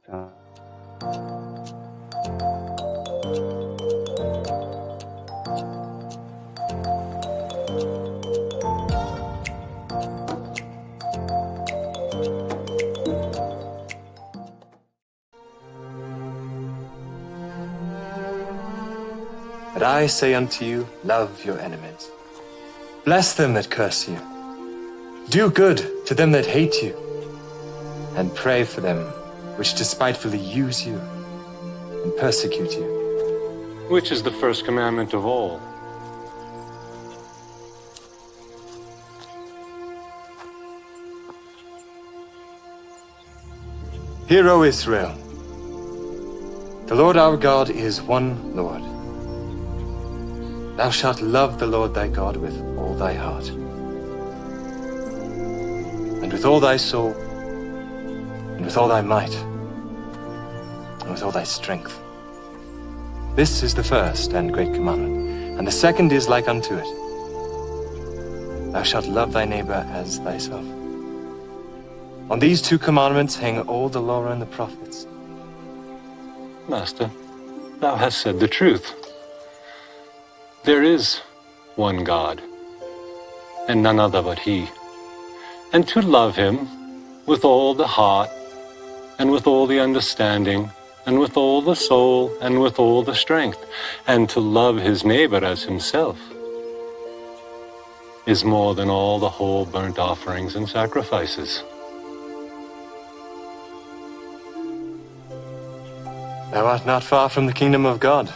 But I say unto you, love your enemies. Bless them that curse you. Do good to them that hate you. And pray for them which despitefully use you and persecute you. Which is the first commandment of all? Hear, O Israel, the Lord our God is one Lord. Thou shalt love the Lord thy God with all thy heart, and with all thy soul, and with all thy might, and with all thy strength. This is the first and great commandment, and the second is like unto it. Thou shalt love thy neighbor as thyself. On these two commandments hang all the law and the prophets. Master, thou hast said the truth. There is one God, and none other but He. And to love Him with all the heart, and with all the understanding, and with all the soul, and with all the strength, and to love his neighbor as himself, is more than all the whole burnt offerings and sacrifices. Thou art not far from the kingdom of God.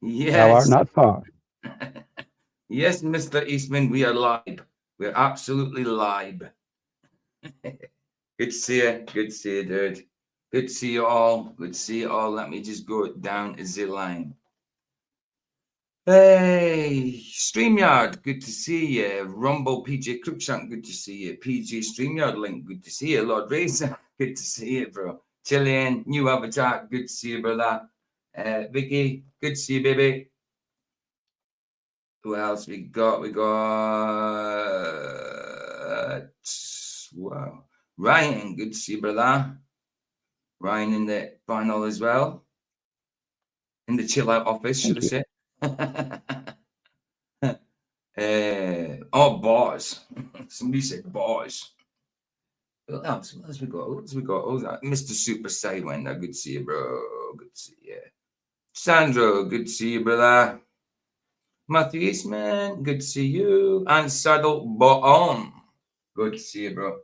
Yes. Thou art not far. Yes, Mr. Eastman, we are live. We're absolutely live. Good to see you. Good to see you, dude. Good to see you all. Good to see you all. Let me just go down the line. Hey, StreamYard, good to see you. Rumble, PJ Cruikshank, good to see you. PG StreamYard Link, good to see you. Lord Racer, good to see you, bro. Chilean, new avatar, good to see you, brother. Vicky, good to see you, baby. Who else we got? We got wow, Ryan, good to see you, brother. Ryan in the panel as well. In the chill out office, should I say? Oh, boys. Somebody said boys. What else? What else we got? What else we got? Oh, that Mr. Super Sidewinder. Good to see you, bro. Good to see you. Sandro, good to see you, brother. Matthew Eastman, good to see you. And Saddle Bottom. Good to see you, bro.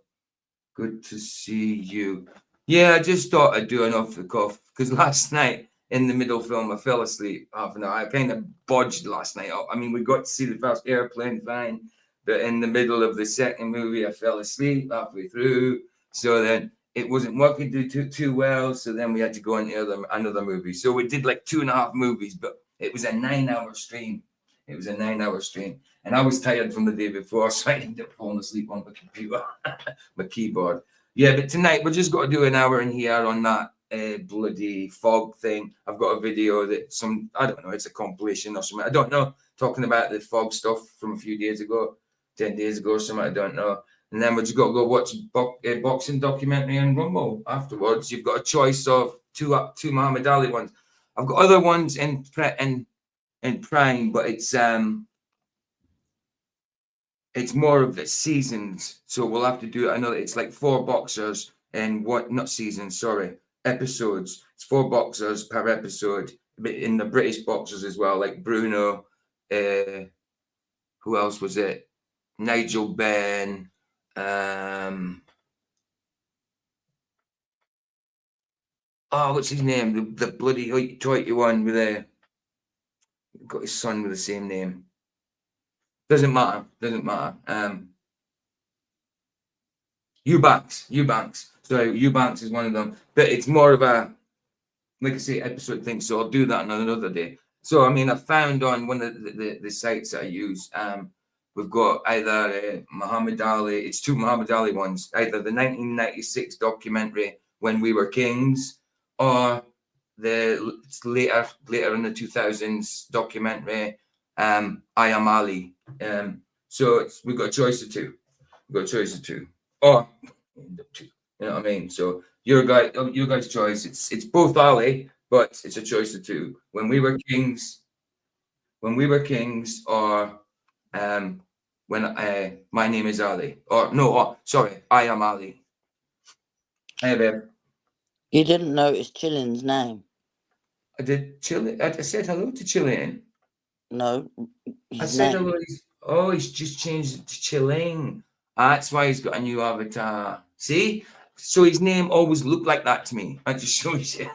Good to see you. Yeah, I just thought I'd do an off the cuff because last night in the middle film I fell asleep half an hour. I kind of bodged last night. I mean, we got to see the first airplane fine, but in the middle of the second movie I fell asleep halfway through. So then it wasn't working too well. So then we had to go into another movie. So we did like 2.5 movies, but it was a 9-hour stream. It was a 9-hour stream. And I was tired from the day before, so I ended up falling asleep on my computer, my keyboard. Yeah, but tonight we're just got to do an hour in here on that bloody fog thing. I've got a video that I don't know, it's a compilation or something. I don't know, talking about the fog stuff from a few days ago, 10 days ago or something, I don't know. And then we just got to go watch a boxing documentary on Rumble afterwards. You've got a choice of two Muhammad Ali ones. I've got other ones in Prime, but it's more of the seasons. So we'll have to do another. It's like 4 boxers and not seasons, sorry, episodes. It's 4 boxers per episode, but in the British boxers as well, like Bruno. Who else was it? Nigel Benn. What's his name? The bloody hoity one with got his son with the same name. Doesn't matter. Eubanks. So Eubanks is one of them, but it's more of a, like I say, episode thing. So I'll do that on another day. So I mean, I found on one of the sites that I use, we've got either Muhammad Ali. It's 2 Muhammad Ali ones, either the 1996 documentary When We Were Kings, or it's later in the 2000s documentary, I Am Ali. So we've got a choice of two. Or two. You know what I mean? So your guys' choice. It's both Ali, but it's a choice of two. When we were kings, or when my name is Ali, or no, sorry, I Am Ali. Hey, babe. You didn't notice Chillin's name? I did Chill. I said hello to Chilean. No. I said hello. He's just changed it to Chilling. That's why he's got a new avatar. See? So his name always looked like that to me. I just shows you.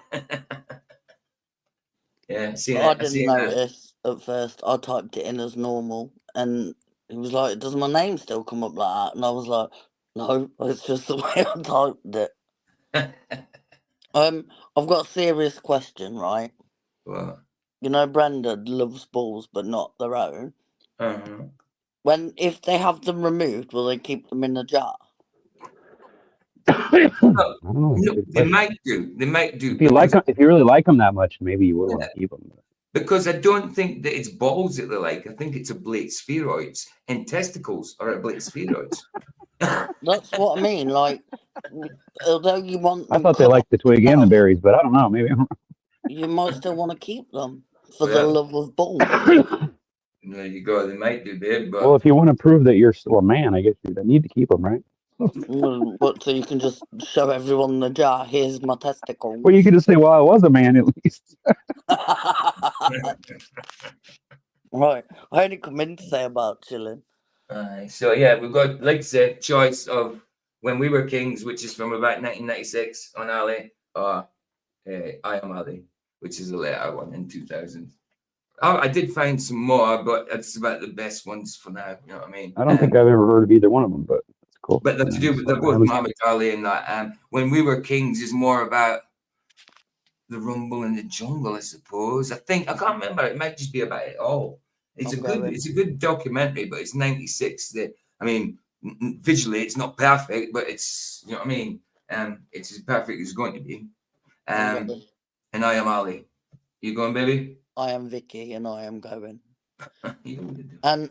Yeah, I didn't notice at first. I typed it in as normal, and he was like, "Does my name still come up like that?" And I was like, "No, it's just the way I typed it." I've got a serious question, right? What? You know, Brenda loves balls, but not their own. Uh-huh. If they have them removed, will they keep them in a jar? No, they might do. If you really like them that much, maybe you would want to keep them. Because I don't think that it's balls that they like. I think it's ablate spheroids, and testicles are ablate spheroids. That's what I mean. Like, although you want them I thought they liked the twig and the berries, but I don't know. Maybe you might still want to keep them for the love of balls. There you go. They might do, babe. But well, if you want to prove that you're still a man, I guess you need to keep them, right? But so you can just show everyone the jar. Here's my testicles. Well, you could just say, "Well, I was a man at least." Right. I only come in to say about Chilling. So yeah, we've got, like I said, choice of When We Were Kings, which is from about 1996 on Ali, or I Am Ali, which is a later one in 2000. I did find some more, but that's about the best ones for now. You know what I mean? I don't think I've ever heard of either one of them, but it's cool. But that's to do with they're both Muhammad Ali and that. When We Were Kings is more about the rumble in the jungle, I suppose. I can't remember. It might just be about it all. It's a good documentary, but it's 96. Visually it's not perfect, but it's, you know what I mean. It's as perfect as it's going to be. And I Am Ali. You going, baby? I am Vicky, and I am going. and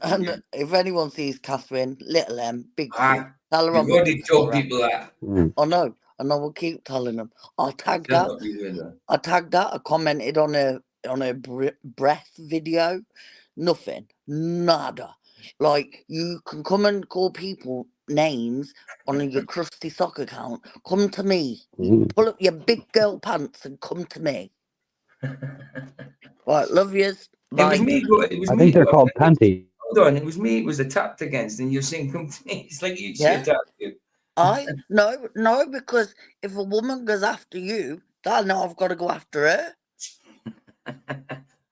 if anyone sees Catherine, little M, big C, tell her You've already told people that. I know, and I will keep telling them. I tagged her. I commented on a breath video. Nothing, nada. Like, you can come and call people names on your crusty sock account. Come to me. You pull up your big girl pants and come to me. Right, love yous. Bye. I think they're called panty. Hold on, it was me. It was attacked against, and you're saying come to me. It's like she attacked you. No, because if a woman goes after you, I know I've got to go after her.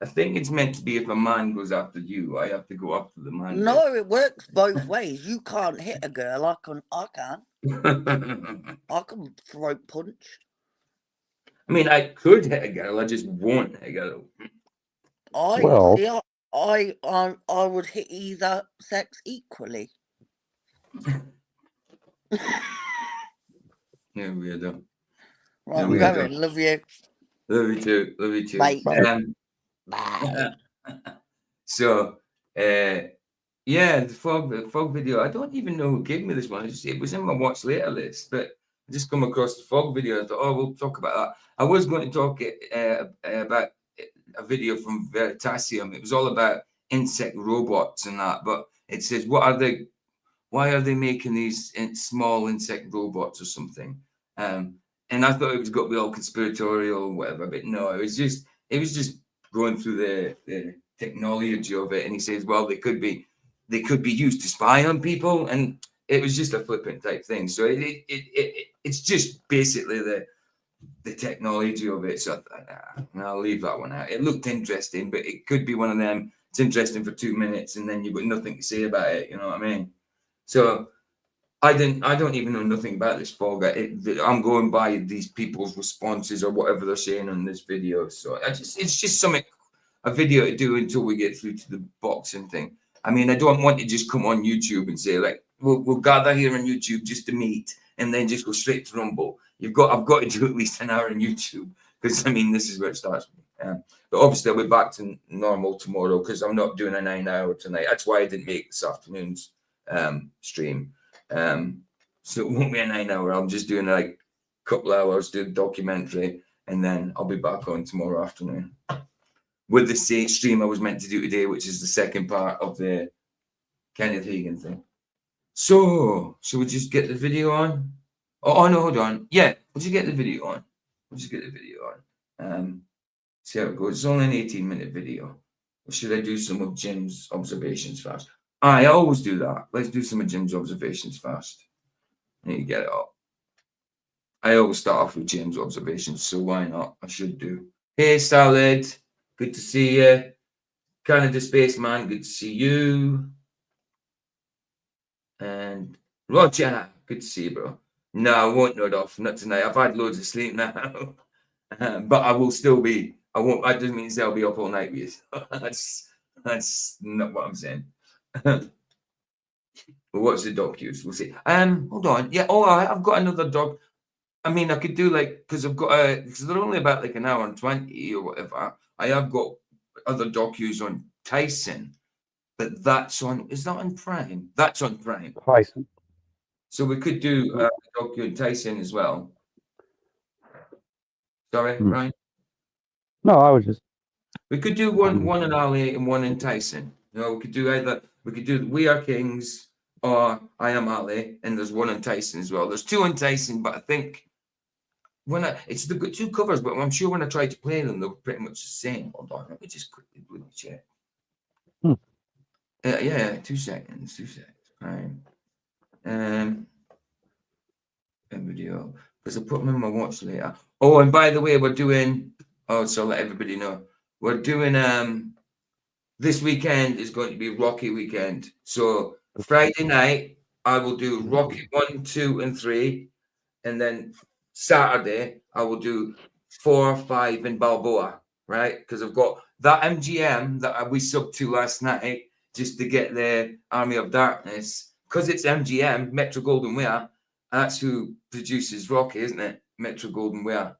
I think it's meant to be if a man goes after you, I have to go after the man. No, it works both ways. You can't hit a girl. I can. I can throat punch. I mean, I could hit a girl. I just won't hit a girl. I would hit either sex equally. Yeah, weirdo. Right, I'm going. Love you. Love you too. Love you too. Bye. Bye. So, yeah, the fog video. I don't even know who gave me this one. It was in my watch later list, but I just come across the fog video. I thought, we'll talk about that. I was going to talk about a video from Veritasium. It was all about insect robots and that, but it says, why are they making these small insect robots or something? And I thought it was got to be all conspiratorial or whatever, but no, it was just going through the technology of it. And he says, well, they could be used to spy on people, and it was just a flippant type thing. So it's just basically the technology of it. So I'll leave that one out. It looked interesting, but it could be one of them. It's interesting for 2 minutes, and then you've got nothing to say about it. You know what I mean? So I don't even know nothing about this fog. I'm going by these people's responses or whatever they're saying on this video. So it's just a video to do until we get through to the boxing thing. I mean, I don't want to just come on YouTube and say, like, we'll gather here on YouTube just to meet and then just go straight to Rumble. I've got to do at least an hour on YouTube because I mean, this is where it starts. But obviously, I'll be back to normal tomorrow because I'm not doing a 9-hour tonight. That's why I didn't make this afternoon's stream. So it won't be a 9-hour. I'm just doing like a couple hours, do the documentary, and then I'll be back on tomorrow afternoon with the same stream I was meant to do today, which is the second part of the Kenneth Hagan thing. So, should we just get the video on? Oh no, hold on. Yeah, we'll just get the video on. See how it goes. It's only an 18-minute video. Or should I do some of Jim's observations first? I always do that. Let's do some of Jim's observations first. I need to get it up. I always start off with Jim's observations, so why not? I should do. Hey, Salad. Good to see you. Canada Spaceman, good to see you. And Roger, good to see you, bro. No, I won't nod off. Not tonight. I've had loads of sleep now. But I will still be. I won't. That doesn't mean I'll be up all night with you. That's not what I'm saying. But what's the docus? We'll see. Hold on. Yeah. Oh, I've got another doc. I mean, I could do like because I've got because they're only about like an hour and 20 or whatever. I have got other docus on Tyson, but that's on. Is that on Prime? That's on Prime. Tyson. So we could do a docu on Tyson as well. Sorry, Ryan. No, I was just. We could do one in Ali and one in Tyson. You know, we could do either. We could do We Are Kings or I Am Ali, and there's one on Tyson as well. There's two on Tyson, but I think it's the two covers, but I'm sure when I tried to play them, they're pretty much the same. Hold on, let me just quickly check. Yeah, 2 seconds. Right. Video, because I put them in my watch later. Oh, and by the way, we're doing. Oh, so let everybody know we're doing. This weekend is going to be Rocky weekend. So Friday night I will do Rocky 1, 2, and 3, and then Saturday I will do 4, 5, and Balboa. Right, because I've got that MGM that we subbed to last night just to get the Army of Darkness. Because it's MGM, Metro Goldwyn Mayer. That's who produces Rocky, isn't it? Metro Goldwyn Mayer.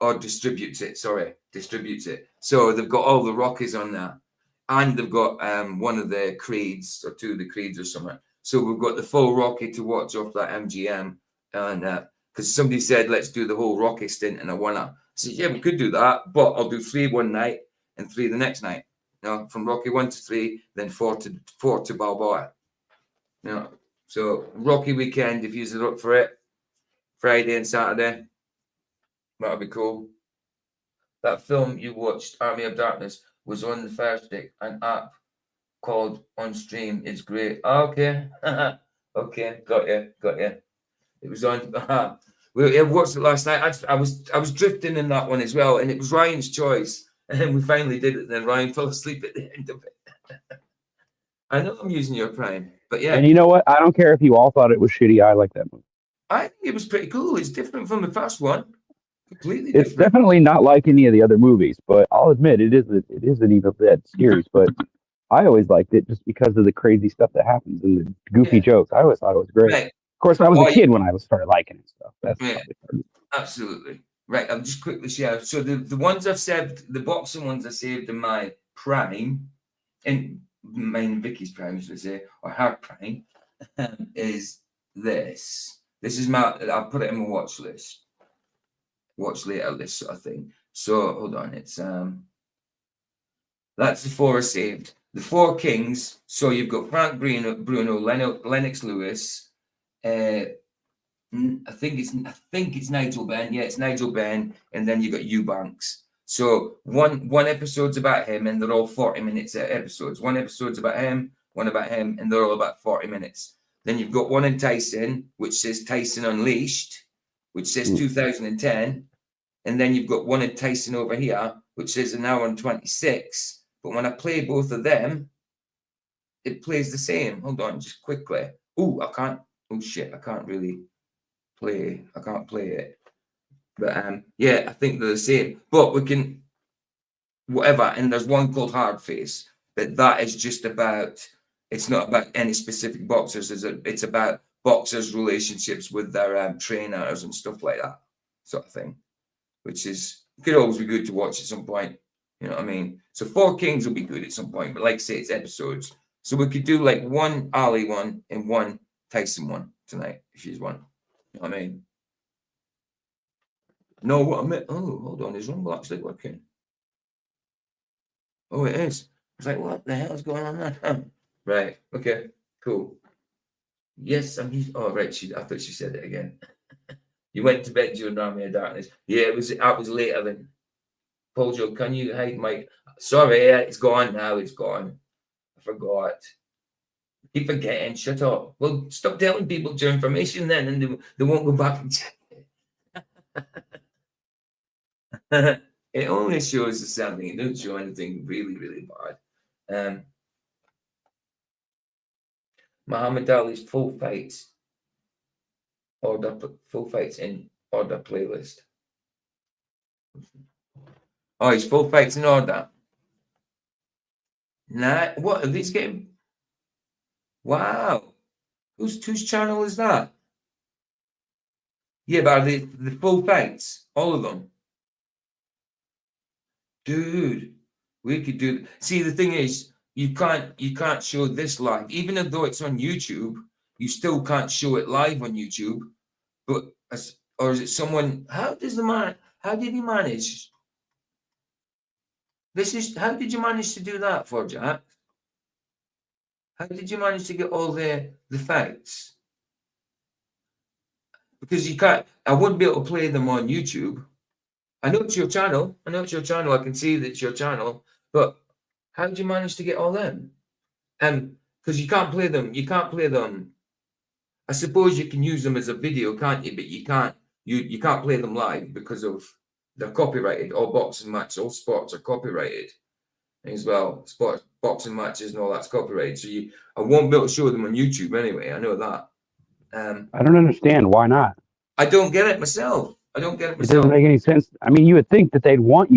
Or distributes it. So they've got all the Rockies on there. And they've got one of the Creeds, or two of the Creeds or something. So we've got the full Rocky to watch off that MGM. And because somebody said, let's do the whole Rocky stint in a one-hour. I said, yeah, we could do that. But I'll do 3 one night and 3 the next night. You know, from Rocky 1 to 3, then 4 to Balboa. You know, so Rocky weekend, if you're up for it, Friday and Saturday, that'll be cool. That film you watched, Army of Darkness, was on the Thursday, an app called On Stream. It's great. Okay, okay, got you. It was on. We watched it last night. I was drifting in that one as well, and it was Ryan's choice, and we finally did it. And then Ryan fell asleep at the end of it. I know I'm using your Prime, but yeah. And you know what? I don't care if you all thought it was shitty. I like that movie. I think it was pretty cool. It's different from the first one. Completely different. It's definitely not like any of the other movies, but I'll admit it is an Evil Dead series. But I always liked it just because of the crazy stuff that happens and the goofy jokes. I always thought it was great. Right. Of course, I was a kid when I started liking it. So that's absolutely right. I'll just quickly share. So the ones I've saved, the boxing ones I saved in my Prime, in mine Vicky's Prime, should I say, or her Prime, is this. This is I'll put it in my watch later list sort of thing. So hold on, it's that's the 4 I saved. The 4 Kings. So you've got Frank Bruno, Lennox Lewis. I think it's Nigel Benn. Yeah, it's Nigel Benn, and then you got Eubanks. So one episode's about him, and they're all 40 minutes episodes. One episode's about him, one about him, and they're all about 40 minutes. Then you've got one in Tyson, which says Tyson Unleashed, which says 2010. And then you've got one in Tyson over here, which says an hour and 26. But when I play both of them, it plays the same. Hold on, just quickly. Oh, I can't. Oh, shit, I can't really play. I can't play it. But, yeah, I think they're the same. But we can, whatever. And there's one called Hard Face. But that is just about, it's not about any specific boxers. It's about boxers' relationships with their trainers and stuff like that sort of thing, which is could always be good to watch at some point. You know what I mean? So Four Kings will be good at some point, but like I say, it's episodes. So we could do like one Ali one and one Tyson one tonight, if she's one. You know what I mean? No, what I meant. Oh, hold on. Is Rumble actually working? Oh, it is. It's like, what the hell is going on there? Right. Okay. Cool. Yes, I'm. Oh, right. I thought she said it again. You went to bed during Army of Darkness. Yeah, it was. I was later than Paul Joe. Can you hide my? Sorry, it's gone now. It's gone. I forgot. Keep forgetting. Shut up. Well, stop telling people your information then, and they won't go back and check it. It only shows the something. It doesn't show anything really, really bad. Muhammad Ali's full fights order, full fights in order playlist. Oh, his full fights in order. Nah, what are these getting? Wow, whose channel is that? Yeah, but are they the full fights, all of them? Dude, we could do. See, the thing is, you can't show this live, even though it's on YouTube. You still can't show it live on YouTube. But or is it someone? How did he manage? How did you manage to do that for Jack? How did you manage to get all the fights? Because you can't. I wouldn't be able to play them on YouTube. I know it's your channel. I can see that it's your channel. But how did you manage to get all them? Because you can't play them. I suppose you can use them as a video, can't you? But you can't. You can't play them live because of they're copyrighted. All boxing matches, all sports are copyrighted as well. Sports, boxing matches, and all that's copyrighted. So I won't be able to show them on YouTube anyway. I know that. I don't understand. Why not? I don't get it myself. It doesn't make any sense. I mean, you would think that they'd want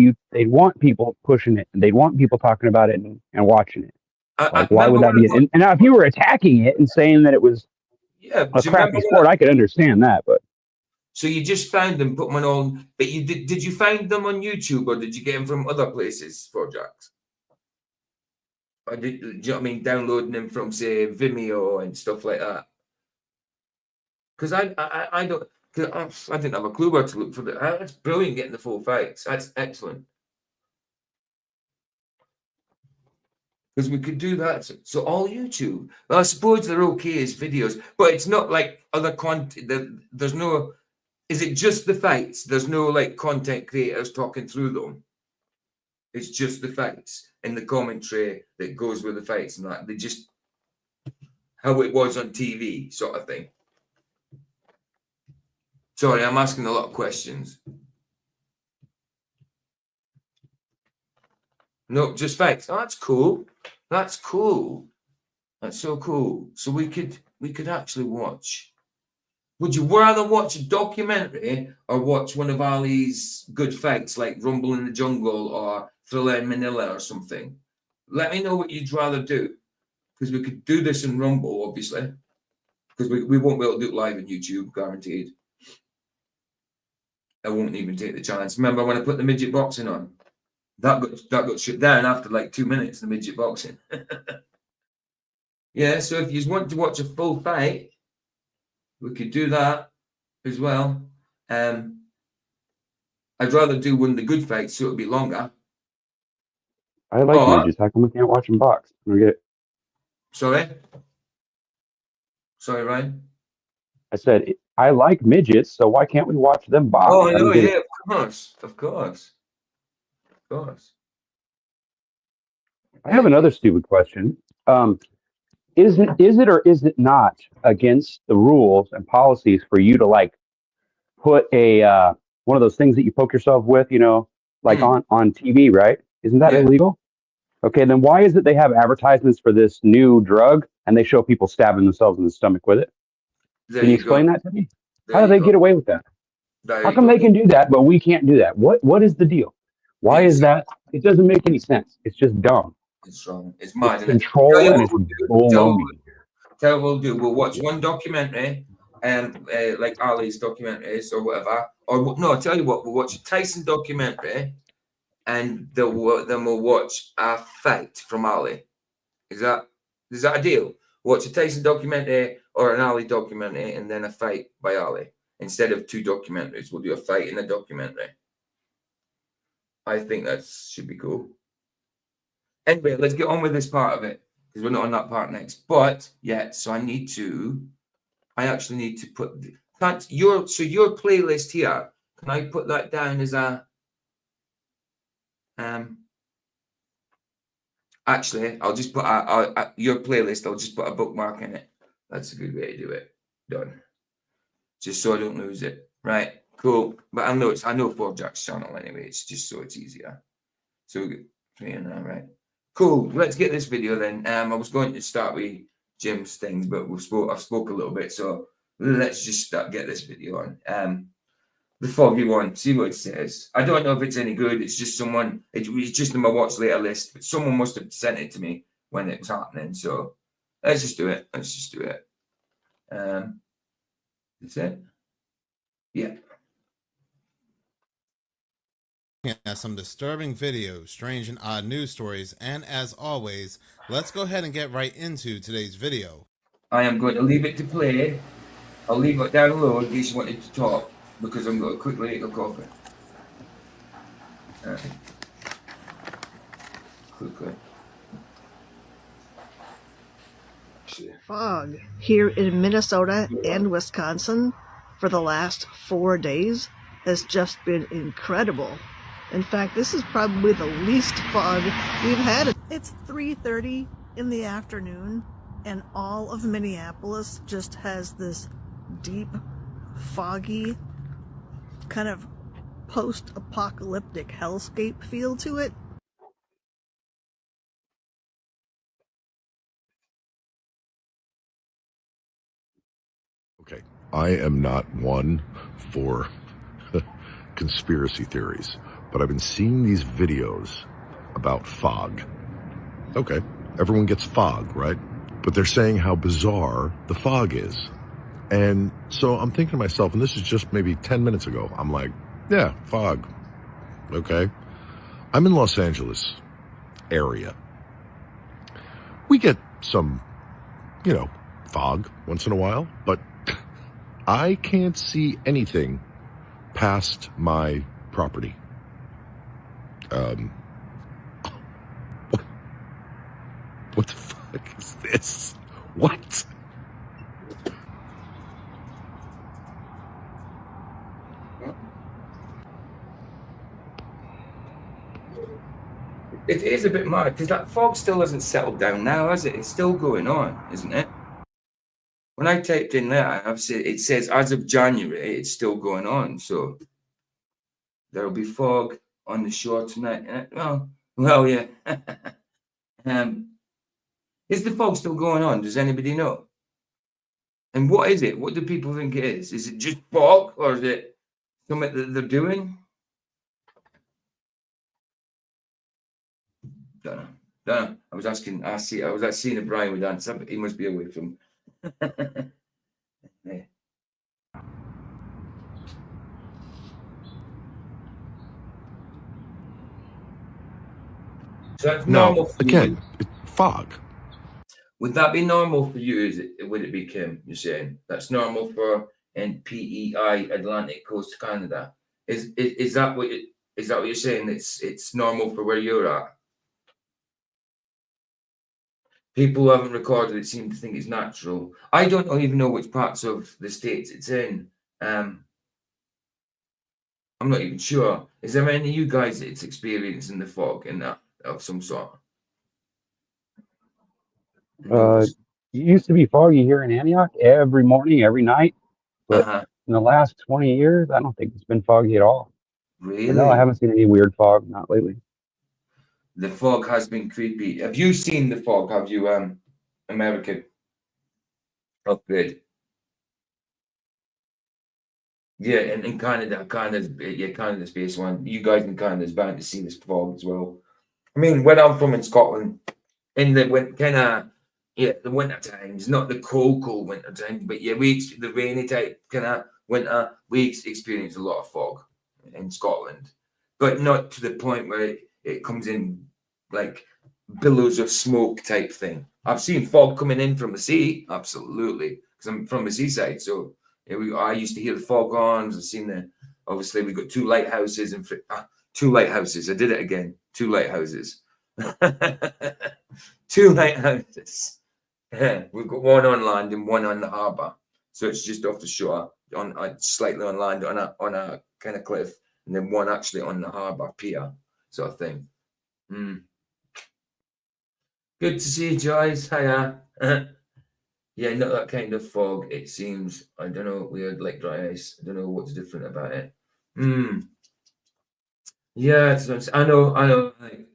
people pushing it, and they'd want people talking about it and watching it. Why would that be? And now, if you were attacking it and saying that it was a crappy sport, I could understand that. But so you just found them, put them on. But you did you find them on YouTube, or did you get them from other places, projects? Or do you know what I mean? Downloading them from, say, Vimeo and stuff like that. Because I don't. Cause I didn't have a clue where to look for that. That's brilliant, getting the full fights. That's excellent. Because we could do that. So all YouTube. Well, I suppose they're okay as videos, but it's not like other content. There's no. Is it just the fights? There's no like content creators talking through them. It's just the fights and the commentary that goes with the fights and that. They just how it was on TV, sort of thing. Sorry, I'm asking a lot of questions. No, just facts. Oh, that's cool. That's cool. That's so cool. So we could actually watch. Would you rather watch a documentary or watch one of Ali's good fights like Rumble in the Jungle or Thriller in Manila or something? Let me know what you'd rather do. Because we could do this in Rumble, obviously. Because we won't be able to do it live on YouTube, guaranteed. I won't even take the chance. Remember when I put the midget boxing on? That got shut down after like 2 minutes, the midget boxing. Yeah, so if you want to watch a full fight, we could do that as well. I'd rather do one of the good fights so it'll be longer. I like midgets. How come we can't watch them box? Sorry, Ryan? I said, I like midgets, so why can't we watch them box? Oh, no, yeah, of course. I have another stupid question. Is it or is it not against the rules and policies for you to like put a one of those things that you poke yourself with, like on TV, right? Isn't that illegal? Okay, then why is it they have advertisements for this new drug and they show people stabbing themselves in the stomach with it? Can you explain that to me? How do they get away with that? How come they can do that, but we can't do that? What is the deal? Why is that? It doesn't make any sense. It's just dumb. It's wrong. It's mad. Control and it's Tell what we'll do. We'll watch one documentary like Ali's documentaries or whatever. Or no, I'll tell you what, we'll watch a Tyson documentary, and then we'll watch a fight from Ali. Is that a deal? Watch a Tyson documentary or an Ali documentary, and then a fight by Ali. Instead of 2 documentaries, we'll do a fight and a documentary. I think that should be cool. Anyway, let's get on with this part of it, because we're not on that part next. But yeah, so I actually need to put your playlist here. Can I put that down as a actually, I'll just put your playlist. I'll just put a bookmark in it. That's a good way to do it. Done. Just so I don't lose it. Right. Cool. But I know Fog Jack's channel anyway. It's just so it's easier. So we get 3 in there, right? Cool. Let's get this video then. I was going to start with Jim's things, but I've spoke a little bit, so let's just get this video on. The foggy one. See what it says. I don't know if it's any good. It's just it's just in my watch later list, but someone must have sent it to me when it was happening. So let's just do it. That's it. Yeah. At some disturbing videos, strange and odd news stories, and as always, let's go ahead and get right into today's video. I am going to leave it to play. I'll leave it down low in case you wanted to talk, because I'm going to quickly make a coffee. Quickly. Fog here in Minnesota and Wisconsin for the last 4 days has just been incredible. In fact, this is probably the least fog we've had. It's 3:30 in the afternoon, and all of Minneapolis just has this deep, foggy, kind of post-apocalyptic hellscape feel to it. Okay, I am not one for conspiracy theories, but I've been seeing these videos about fog. Okay, everyone gets fog, right? But they're saying how bizarre the fog is. And so I'm thinking to myself, and this is just maybe 10 minutes ago, I'm like, yeah, fog. Okay. I'm in Los Angeles area. We get some, fog once in a while, but I can't see anything past my property. What the fuck is this? What? It is a bit mad, because that fog still hasn't settled down now, has it? It's still going on, isn't it? When I typed in that, it says as of January, it's still going on. So there'll be fog on the shore tonight. Well, yeah. Is the fog still going on? Does anybody know? And what is it? What do people think it is? Is it just fog, or is it something that they're doing? Don't know. I was asking if Brian would answer, but he must be away from. Yeah. So that's normal. Again, fog. Would that be normal for you? Would it be, Kim? You're saying that's normal for NPEI Atlantic Coast Canada? Is that what you're saying? It's normal for where you're at. People who haven't recorded it seem to think it's natural. I don't even know which parts of the States it's in. I'm not even sure. Is there any of you guys that's experiencing the fog in that of some sort? It used to be foggy here in Antioch every morning, every night. But in the last 20 years, I don't think it's been foggy at all. Really? But no, I haven't seen any weird fog, not lately. The fog has been creepy. Have you seen the fog? Have you, American? Oh, good. Yeah, and in Canada's based one. You guys in Canada's bound to see this fog as well. I mean, where I'm from in Scotland, in the kind of Yeah, the winter times, not the cold winter times, but yeah, the rainy type kind of winter. We experience a lot of fog in Scotland, but not to the point where it comes in like billows of smoke type thing. I've seen fog coming in from the sea, absolutely, because I'm from the seaside. So yeah, I used to hear the fog horns. I've seen obviously we've got two lighthouses and two lighthouses. I did it again. Two lighthouses. Two lighthouses. Yeah, we've got one on land and one on the harbour. So it's just off the shore, slightly on land on a kind of cliff, and then one actually on the harbour pier sort of thing. Good to see you, Joyce. Hiya. Yeah, not that kind of fog, it seems. I don't know, weird like dry ice. I don't know what's different about it. Yeah, I know. Like,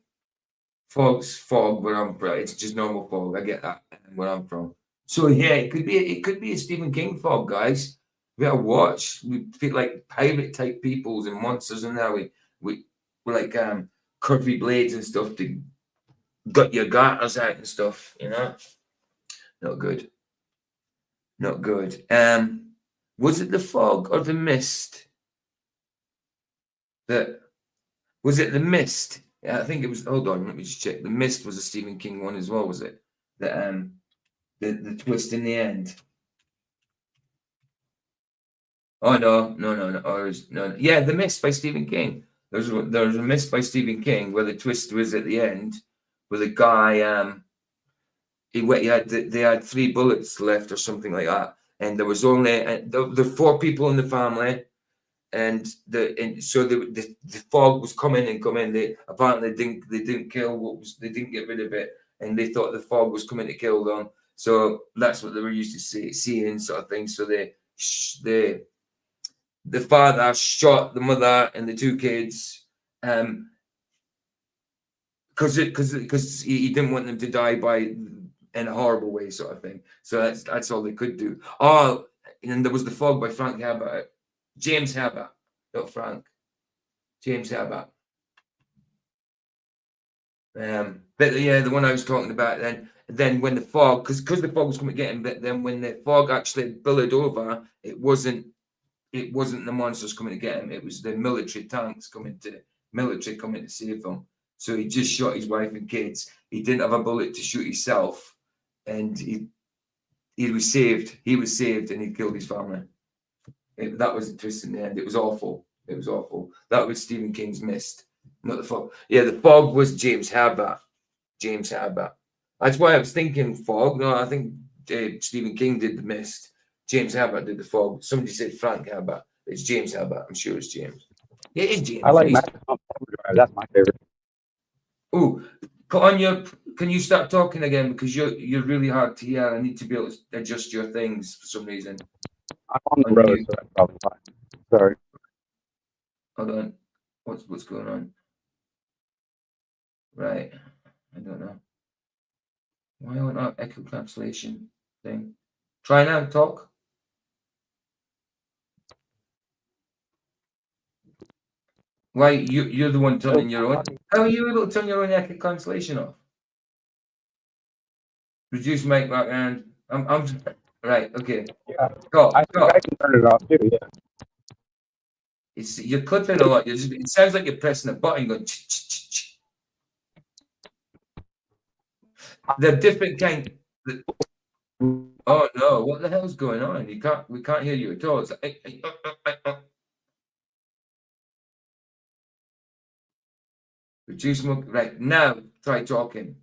fog's fog where I'm from. It's just normal fog. I get that where I'm from. So yeah, it could be a Stephen King fog, guys. We gotta watch. We feel like pirate type peoples and monsters in there. We're like curvy blades and stuff to gut your garters out and stuff, you know. Not good. Not good. Was it the fog or the mist? Was it the mist? Yeah, I think it was. Hold on, let me just check. The Mist was a Stephen King one as well, was it? The twist in the end. Oh no. No. Yeah, The Mist by Stephen King. There was a Mist by Stephen King where the twist was at the end, where the guy they had 3 bullets left or something like that, and there was only the 4 people in the family. And so the fog was coming. They apparently didn't kill they didn't get rid of it, and they thought the fog was coming to kill them. So that's what they were used to seeing sort of thing. So the father shot the mother and the 2 kids, because he didn't want them to die in a horrible way, sort of thing. So that's all they could do. Oh, and there was The Fog by Frank Herbert. James Herbert, not Frank. James Herbert. But yeah, the one I was talking about then when the fog, because the fog was coming to get him, but then when the fog actually billowed over, it wasn't the monsters coming to get him. It was the military tanks coming to save him. So he just shot his wife and kids. He didn't have a bullet to shoot himself, and he was saved. He was saved, and he killed his family. That was the twist in the end. It was awful. That was Stephen King's Mist, not The Fog. Yeah, The Fog was James Herbert. That's why I was thinking Fog. No, I think Stephen King did The Mist. James Herbert did The Fog. Somebody said Frank Herbert. It's James Herbert. I'm sure it's James. Yeah, it is James. I like Maximum Overdrive. That's my favorite. Oh, can you start talking again, because you're really hard to hear. I need to be able to adjust your things for some reason. I'm on the road, so that's probably fine. Sorry. Hold on. What's going on? Right. I don't know. Why not echo cancellation thing? Try now, talk. Why you're the one turning your own? How are you able to turn your own echo cancellation off? Reduce mic background. I'm right. Okay. Yeah. I can turn it off too. Yeah. You're clipping a lot. It sounds like you're pressing a button going. They're different kind. Oh no! What the hell's going on? We can't hear you at all. It's like, reduce right now. Try talking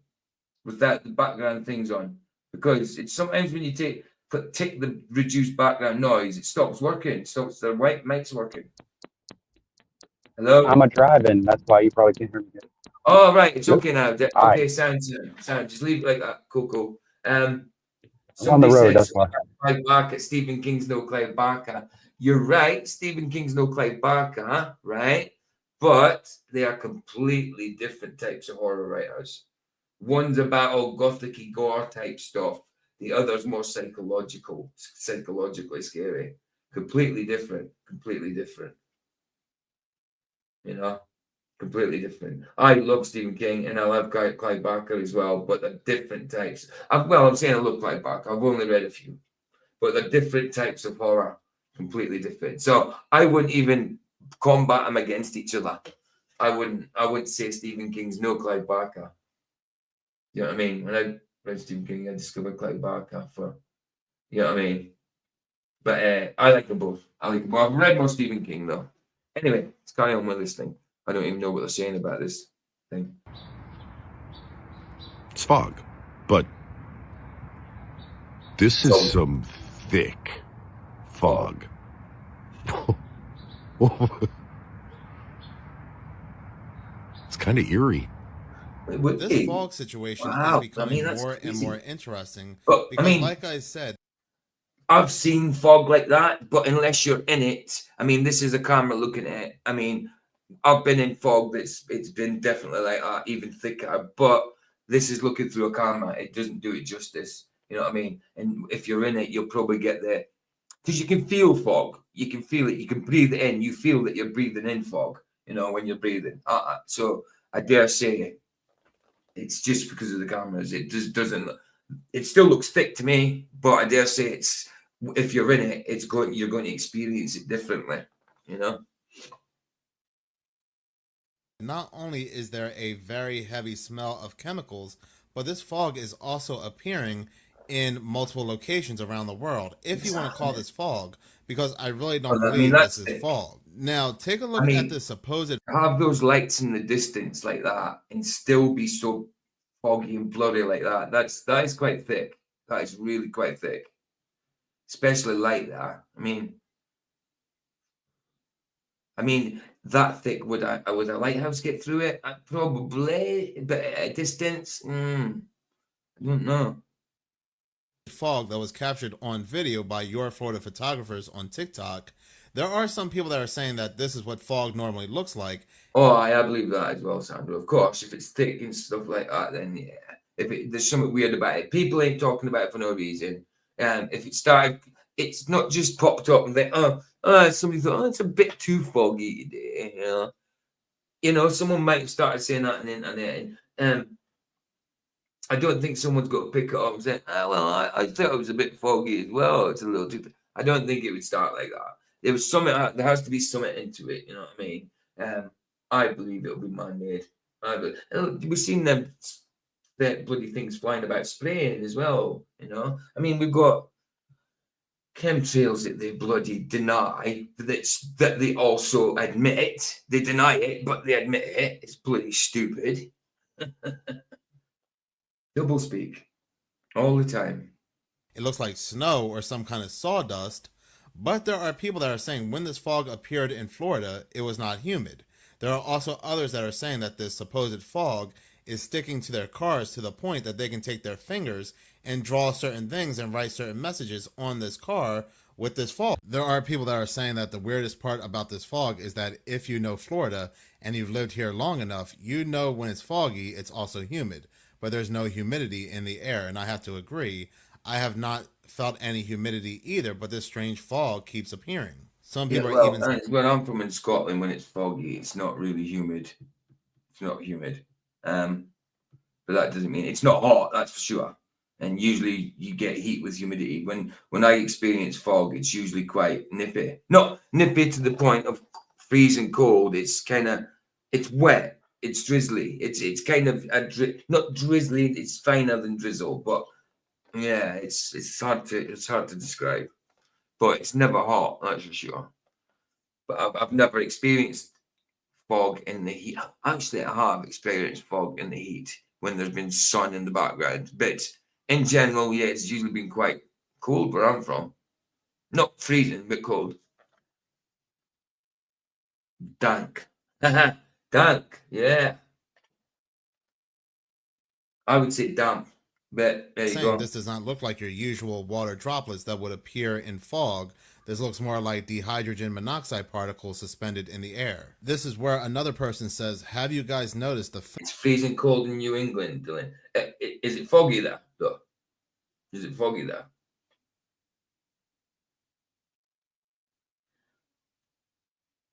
without the background things on, because it's sometimes when you take the reduced background noise, it stops working. It stops the white mic's working. Hello. I'm driving. That's why you probably can't hear me. Oh right, it's okay now. Okay, sound. Just leave it like that. Cool. I'm on the road. That's why. Clive Barker. Stephen King's no Clive Barker. You're right. Stephen King's no Clive Barker, right? But they are completely different types of horror writers. One's about all gothic-y gore type stuff. The other's more psychologically scary. Completely different. You know. Completely different. I love Stephen King and I love Clive Barker as well, but they're different types. I'm saying I love Clive Barker. I've only read a few, but they're different types of horror, completely different. So I wouldn't even combat them against each other. I wouldn't say Stephen King's no Clive Barker. You know what I mean? When I read Stephen King, I discovered Clive Barker for, you know what I mean? But I like them both. I've read more Stephen King though. Anyway, let's carry on with this thing. I don't even know what they're saying about this thing. It's fog, but this is some thick fog. It's kind of eerie. This fog situation is becoming more and more interesting because, like I said, I've seen fog like that, but unless you're in it, I mean, this is a camera looking at it. I mean, I've been in fog it's been definitely like that, even thicker, but this is looking through a camera. It doesn't do it justice. You know what I mean? And if you're in it, you'll probably get there. Because you can feel fog. You can feel it. You can breathe it in. You feel that you're breathing in fog, you know, when you're breathing. So I dare say it's just because of the cameras. It just doesn't. It still looks thick to me, but I dare say it's, if you're in it, you're going to experience it differently, you know. Not only is there a very heavy smell of chemicals, but this fog is also appearing in multiple locations around the world, if you want to call this fog, because I really don't believe this is fog. Now, take a look at the supposed... Have those lights in the distance like that and still be so foggy and blurry like that. That is quite thick. That is really quite thick. Especially like that. I mean, that thick, would a lighthouse get through it? Probably, but at a distance, I don't know. Fog that was captured on video by Your Florida Photographers on TikTok. There are some people that are saying that this is what fog normally looks like. Oh, I believe that as well, Sandro. Of course, if it's thick and stuff like that, then yeah. If there's something weird about it, people ain't talking about it for no reason. If it started, it's not just popped up and they, somebody thought, it's a bit too foggy today, you know, someone might have started saying that on the internet. I don't think someone's got to pick it up and say, I thought it was a bit foggy as well. It's a little too. I don't think it would start like that. There was something. There has to be something into it. You know what I mean? I believe it'll be man-made. We've seen them bloody things flying about spraying as well. You know, I mean, we've got chemtrails that they bloody deny, that they also admit it. They deny it, but they admit it. It's bloody stupid. Double speak all the time. It looks like snow or some kind of sawdust, but there are people that are saying when this fog appeared in Florida, it was not humid. There are also others that are saying that this supposed fog is sticking to their cars to the point that they can take their fingers and draw certain things and write certain messages on this car with this fog. There are people that are saying that the weirdest part about this fog is that if you know Florida and you've lived here long enough, you know when it's foggy, it's also humid. But there's no humidity in the air, and I have to agree, I have not felt any humidity either, but this strange fog keeps appearing. Some people are even... When I'm from in Scotland, when it's foggy, it's not really humid. It's not humid. But that doesn't mean it's not hot, that's for sure. And usually you get heat with humidity. When I experience fog, it's usually quite nippy. Not nippy to the point of freezing cold. It's kind of, it's wet. It's drizzly. It's kind of not drizzly. It's finer than drizzle, but yeah, it's hard to describe. But it's never hot, that's for sure. But I've never experienced fog in the heat. Actually, I have experienced fog in the heat when there's been sun in the background. But in general, yeah, it's usually been quite cold where I'm from. Not freezing, but cold. Dank. Dank, yeah. I would say damp, but there you go. This does not look like your usual water droplets that would appear in fog. This looks more like dihydrogen monoxide particles suspended in the air. This is where another person says, have you guys noticed it's freezing cold in New England, Dylan. Is it foggy there, though? Is it foggy there?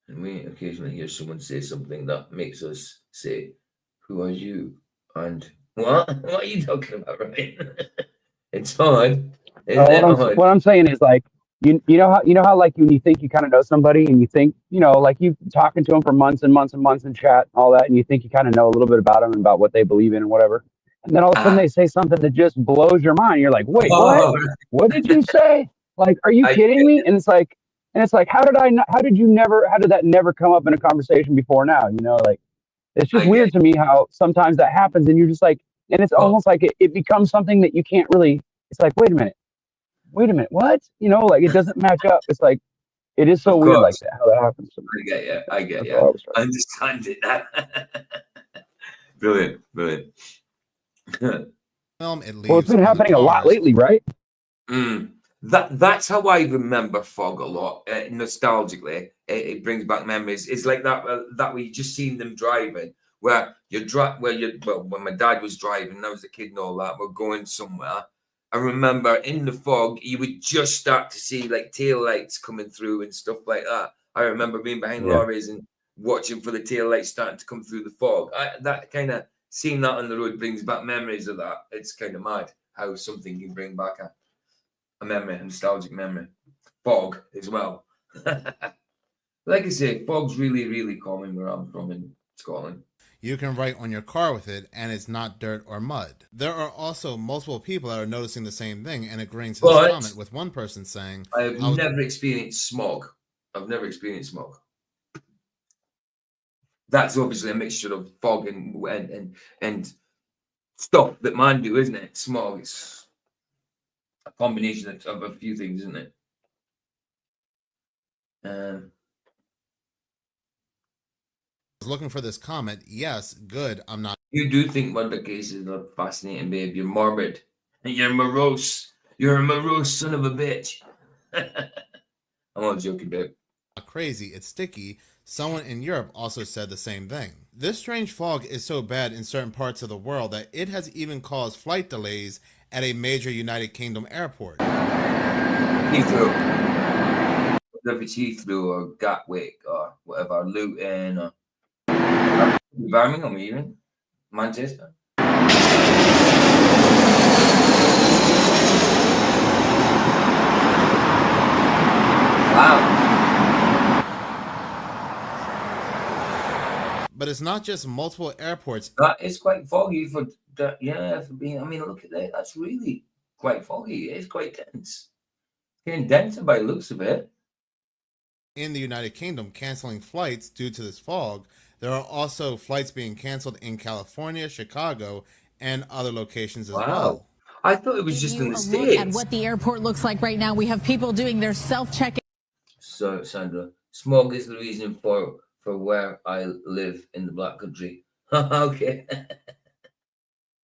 And we occasionally hear someone say something that makes us say, "Who are you?" And what? What are you talking about, Ryan? It's odd. Isn't it odd? What I'm saying is like you know how like when you think you kind of know somebody and you think like you've been talking to them for months and months and months in chat and all that and you think you kind of know a little bit about them and about what they believe in and whatever, and then all of a sudden Ah. they say something that just blows your mind. You're like, wait, what? Oh, What did you say? Like, are you I kidding get me? it. And it's like, how did I not, how did you never how did that never come up in a conversation before now? Like it's just I get weird it. to me how sometimes that happens and you're just like, and it's Well, almost like it becomes something that you can't really. It's like, wait a minute, what? Like it doesn't match up. It's like it is so of weird like course. that, how that happens to me. I get you. I get That's you. all I was trying. I understand it now. Brilliant. Brilliant. Film it Well, it's leaves been on the happening a lot cars. lately, right? That's how I remember fog a lot. Nostalgically, it brings back memories. It's like that we just seen them driving, where when my dad was driving, and I was a kid and all that, we're going somewhere. I remember in the fog, you would just start to see like tail lights coming through and stuff like that. I remember being behind Yeah. lorries and watching for the tail lights starting to come through the fog. That kind of seeing that on the road brings back memories of that. It's kind of mad how something can bring back a memory, a nostalgic memory. Fog as well. Like I say, fog's really, really common where I'm from in Scotland. You can write on your car with it, and it's not dirt or mud. There are also multiple people that are noticing the same thing and agreeing to this But comment, with one person saying, I have never experienced smog. I've never experienced smog. That's obviously a mixture of fog and stuff that man do, isn't it? Smog. It's a combination of a few things, isn't it? looking for this comment. Yes, good. I'm not. You do think murder cases are fascinating, babe. You're morbid. You're morose. You're a morose son of a bitch. I'm not joking, babe. Crazy, it's sticky. Someone in Europe also said the same thing. This strange fog is so bad in certain parts of the world that it has even caused flight delays at a major United Kingdom airport. Heathrow. If it's Heathrow or Gatwick or whatever, Luton or Birmingham, even Manchester. Wow. But it's not just multiple airports. That is quite foggy for being. I mean, look at that. That's really quite foggy. It's quite dense. Getting denser by the looks of it. In the United Kingdom, canceling flights due to this fog. There are also flights being canceled in California, Chicago, and other locations as well. I thought it was just in the States. At what the airport looks like right now, we have people doing their self-check-in. So, Sandra, smog is the reason for where I live in the Black Country. Okay.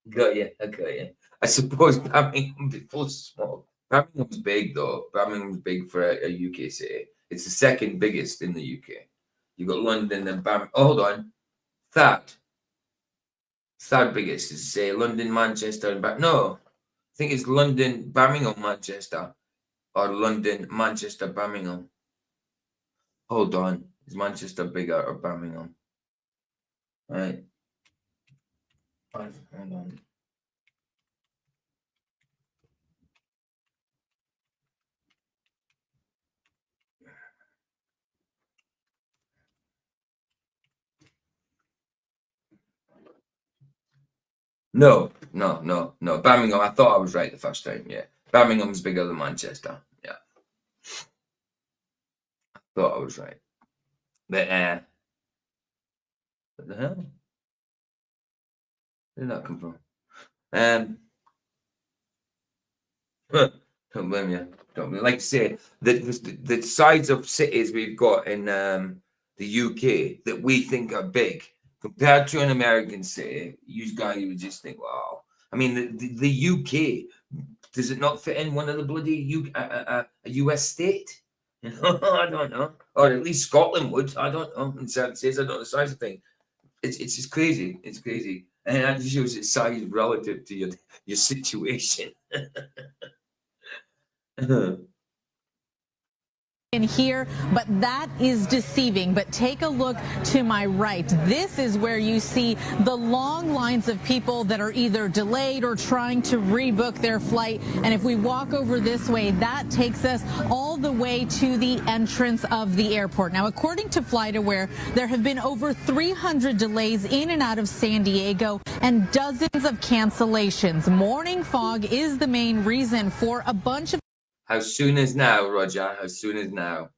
Got you. I got you. I suppose Birmingham is full of smog. Birmingham's big, though. Birmingham's big for a UK city. It's the second biggest in the UK. You've got London and Birmingham. Oh, hold on. Third biggest is, say, London, Manchester, and no. I think it's London, Birmingham, Manchester. Or London, Manchester, Birmingham. Hold on. Is Manchester bigger or Birmingham? Right. Hold on. No. Birmingham, I thought I was right the first time, yeah. Birmingham's bigger than Manchester, yeah. I thought I was right. But, what the hell? Where did that come from? Don't blame you. Like I say, the size of cities we've got in the UK that we think are big compared to an American city, you would just think, wow. I mean, the UK, does it not fit in one of the bloody a US state? You know, I don't know. Or at least Scotland would. I don't know. In certain states, I don't know the size of thing. It's just crazy. It's crazy. And that just shows its size relative to your situation. in here, but that is deceiving. But take a look to my right. This is where you see the long lines of people that are either delayed or trying to rebook their flight. And if we walk over this way, that takes us all the way to the entrance of the airport. Now, according to FlightAware, there have been over 300 delays in and out of San Diego and dozens of cancellations. Morning fog is the main reason for a bunch of How soon is now, Roger? How soon is now?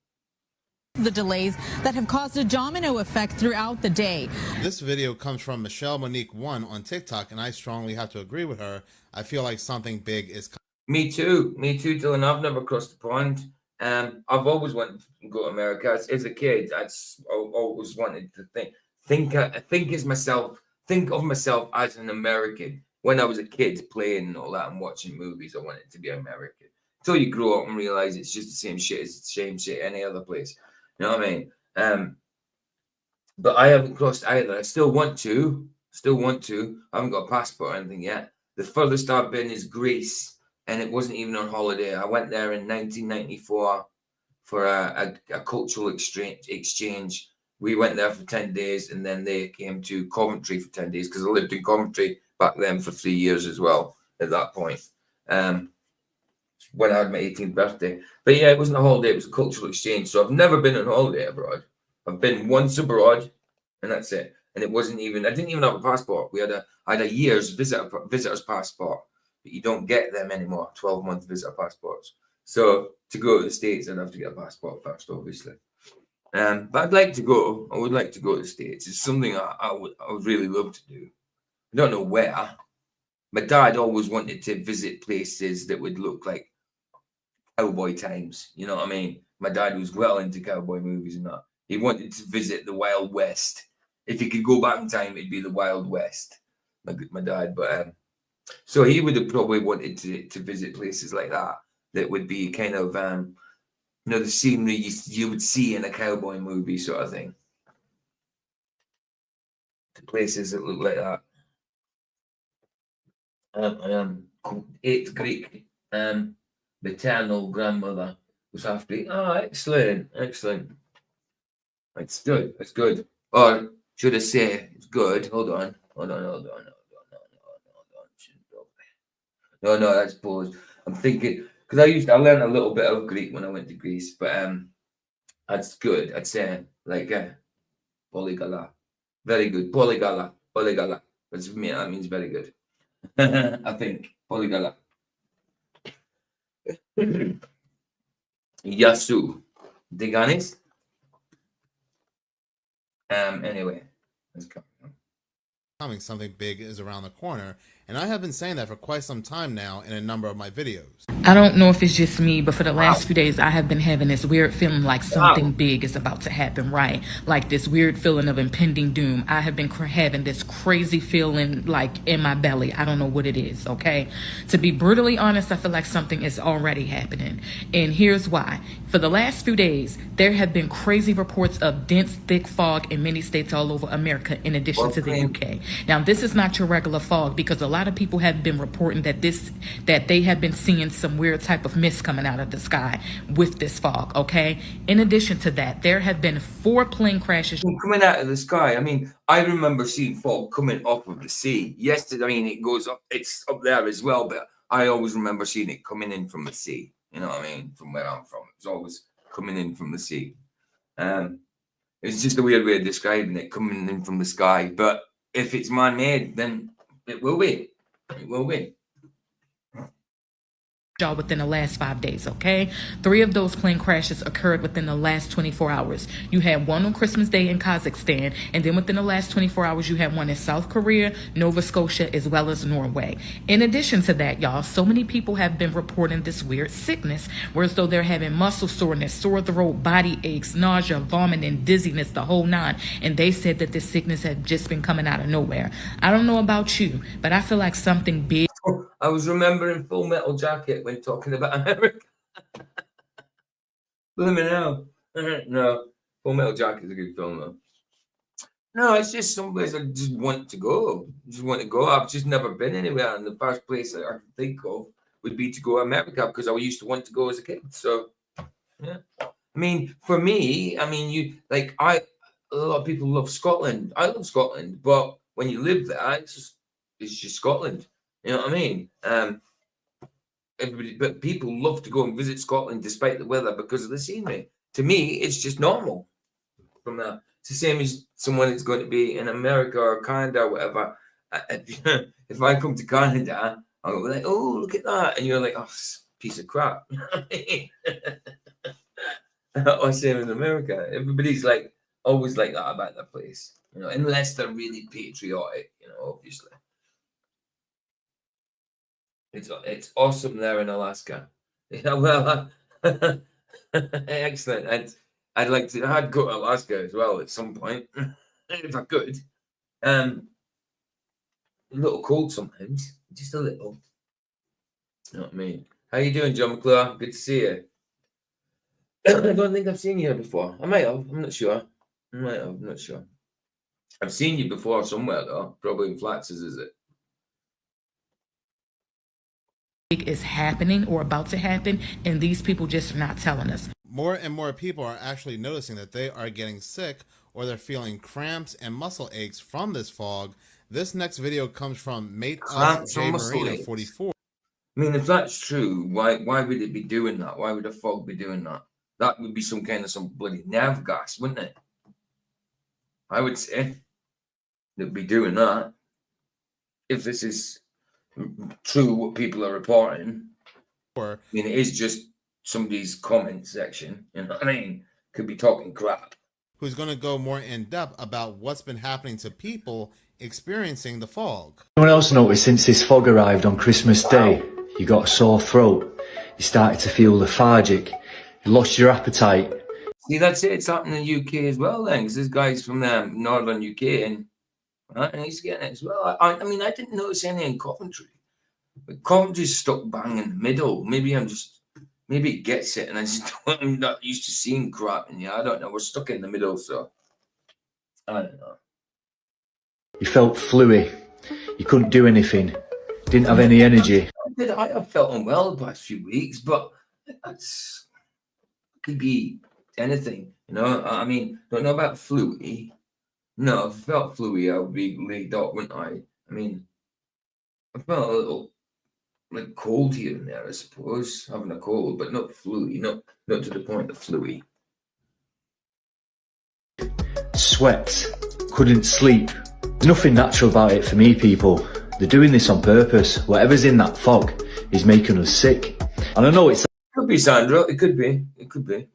The delays that have caused a domino effect throughout the day. This video comes from Michelle Monique 1 on TikTok, and I strongly have to agree with her. I feel like something big is coming. Me too, Dylan. I've never crossed the pond. I've always wanted to go to America. As a kid, I always wanted to think of myself as an American. When I was a kid playing and all that and watching movies, I wanted to be American. Until you grow up and realize it's just the same shit as the same shit any other place. You know what I mean? But I haven't crossed either. I still want to. I haven't got a passport or anything yet. The furthest I've been is Greece, and it wasn't even on holiday. I went there in 1994 for a cultural exchange. We went there for 10 days, and then they came to Coventry for 10 days because I lived in Coventry back then for 3 years as well at that point. When I had my 18th birthday. But yeah, it wasn't a holiday, it was a cultural exchange. So I've never been on holiday abroad. I've been once abroad, and that's it. And it wasn't even, I didn't even have a passport. I had a year's visitor's passport, but you don't get them anymore, 12-month visitor passports. So to go to the States, I'd have to get a passport first, obviously. But I'd like to go. I would like to go to the States. It's something I would really love to do. I don't know where. My dad always wanted to visit places that would look like cowboy times, you know what I mean? My dad was well into cowboy movies and that. He wanted to visit the Wild West. If he could go back in time, it'd be the Wild West. My dad, but so he would have probably wanted to visit places like that would be kind of the scenery you would see in a cowboy movie sort of thing. The places that look like that. Eighth Greek. Maternal grandmother was after. Oh, excellent. It's good. It's good. Or should I say it's good? Hold on. No, that's pause. I'm thinking because I learned a little bit of Greek when I went to Greece, but that's good. I'd say like polygala. Very good. Polygala. That means very good. I think polygala. Yasu. Diganis. Anyway, let's go. Something big is around the corner, and I have been saying that for quite some time now in a number of my videos. I don't know if it's just me, but for the last few days, I have been having this weird feeling like something big is about to happen, right? Like this weird feeling of impending doom. I have been having this crazy feeling like in my belly. I don't know what it is, okay? To be brutally honest, I feel like something is already happening. And here's why. For the last few days, there have been crazy reports of dense, thick fog in many states all over America, in addition to the UK. Now, this is not your regular fog because a lot of people have been reporting that they have been seeing some weird type of mist coming out of the sky with this fog, okay? In addition to that, there have been 4 plane crashes coming out of the sky. I mean, I remember seeing fog coming up of the sea. Yes, I mean, it goes up, it's up there as well, but I always remember seeing it coming in from the sea. You know what I mean? From where I'm from, it's always coming in from the sea. It's just a weird way of describing it, coming in from the sky. But if it's man-made, then it will be. It will be. within the last 5 days, okay? 3 of those plane crashes occurred within the last 24 hours. You had one on Christmas Day in Kazakhstan, and then within the last 24 hours, you had one in South Korea, Nova Scotia, as well as Norway. In addition to that, y'all, so many people have been reporting this weird sickness, where as though they're having muscle soreness, sore throat, body aches, nausea, vomiting, dizziness, the whole 9. And they said that this sickness had just been coming out of nowhere. I don't know about you, but I feel like something big. I was remembering Full Metal Jacket when talking about America. Let me know. No, Full Metal Jacket is a good film, though. No, it's just someplace I just want to go. I've just never been anywhere, and the first place that I can think of would be to go to America because I used to want to go as a kid. So, yeah, I mean, for me, I mean, a lot of people love Scotland. I love Scotland, but when you live there, it's just Scotland. You know what I mean? But people love to go and visit Scotland despite the weather because of the scenery. To me, it's just normal. From that, it's the same as someone that's going to be in America or Canada or whatever. If I come to Canada, I'll be like, "Oh, look at that," and you're like, "Oh, piece of crap." Or same in America. Everybody's like always like that about their place, you know, unless they're really patriotic, you know, obviously. It's awesome there in Alaska. Yeah, well, excellent. I'd go to Alaska as well at some point if I could. A little cold sometimes, just a little. You know what I mean? How you doing, John McClure? Good to see you. I don't think I've seen you here before. I might have. I'm not sure. I might have. I'm not sure. I've seen you before somewhere though. Probably in Flax's, is it? Is happening or about to happen, and these people just are not telling us. More and more people are actually noticing that they are getting sick or they're feeling cramps and muscle aches from this fog. This next video comes from Mate of J Marina 44. I mean, if that's true, why would it be doing that? Why would a fog be doing that? That would be some bloody nerve gas, wouldn't it? I would say they'd be doing that. If this is true, what people are reporting. I mean, it is just somebody's comment section. You know what I mean? Could be talking crap. Who's going to go more in depth about what's been happening to people experiencing the fog. Anyone else noticed since this fog arrived on Christmas Day, you got a sore throat, you started to feel lethargic, you lost your appetite. See, that's it. It's happening in the UK as well then, because this guy's from northern UK and he's getting it as well. I mean, I didn't notice any in Coventry. But Coventry's stuck bang in the middle. Maybe it gets it and I'm not used to seeing crap in here. I don't know. We're stuck in the middle, so I don't know. You felt fluey. You couldn't do anything. Didn't have any energy. I have felt unwell the past few weeks, but could be anything, you know. I mean, don't know about fluey. No, if I felt fluey, I would be laid up, wouldn't I? I mean, I felt a little like cold here and there, I suppose, having a cold, but not fluey, not to the point of fluey. Sweat. Couldn't sleep. There's nothing natural about it for me, people. They're doing this on purpose. Whatever's in that fog is making us sick. And I know it's... Could be, Sandra. It could be. It could be.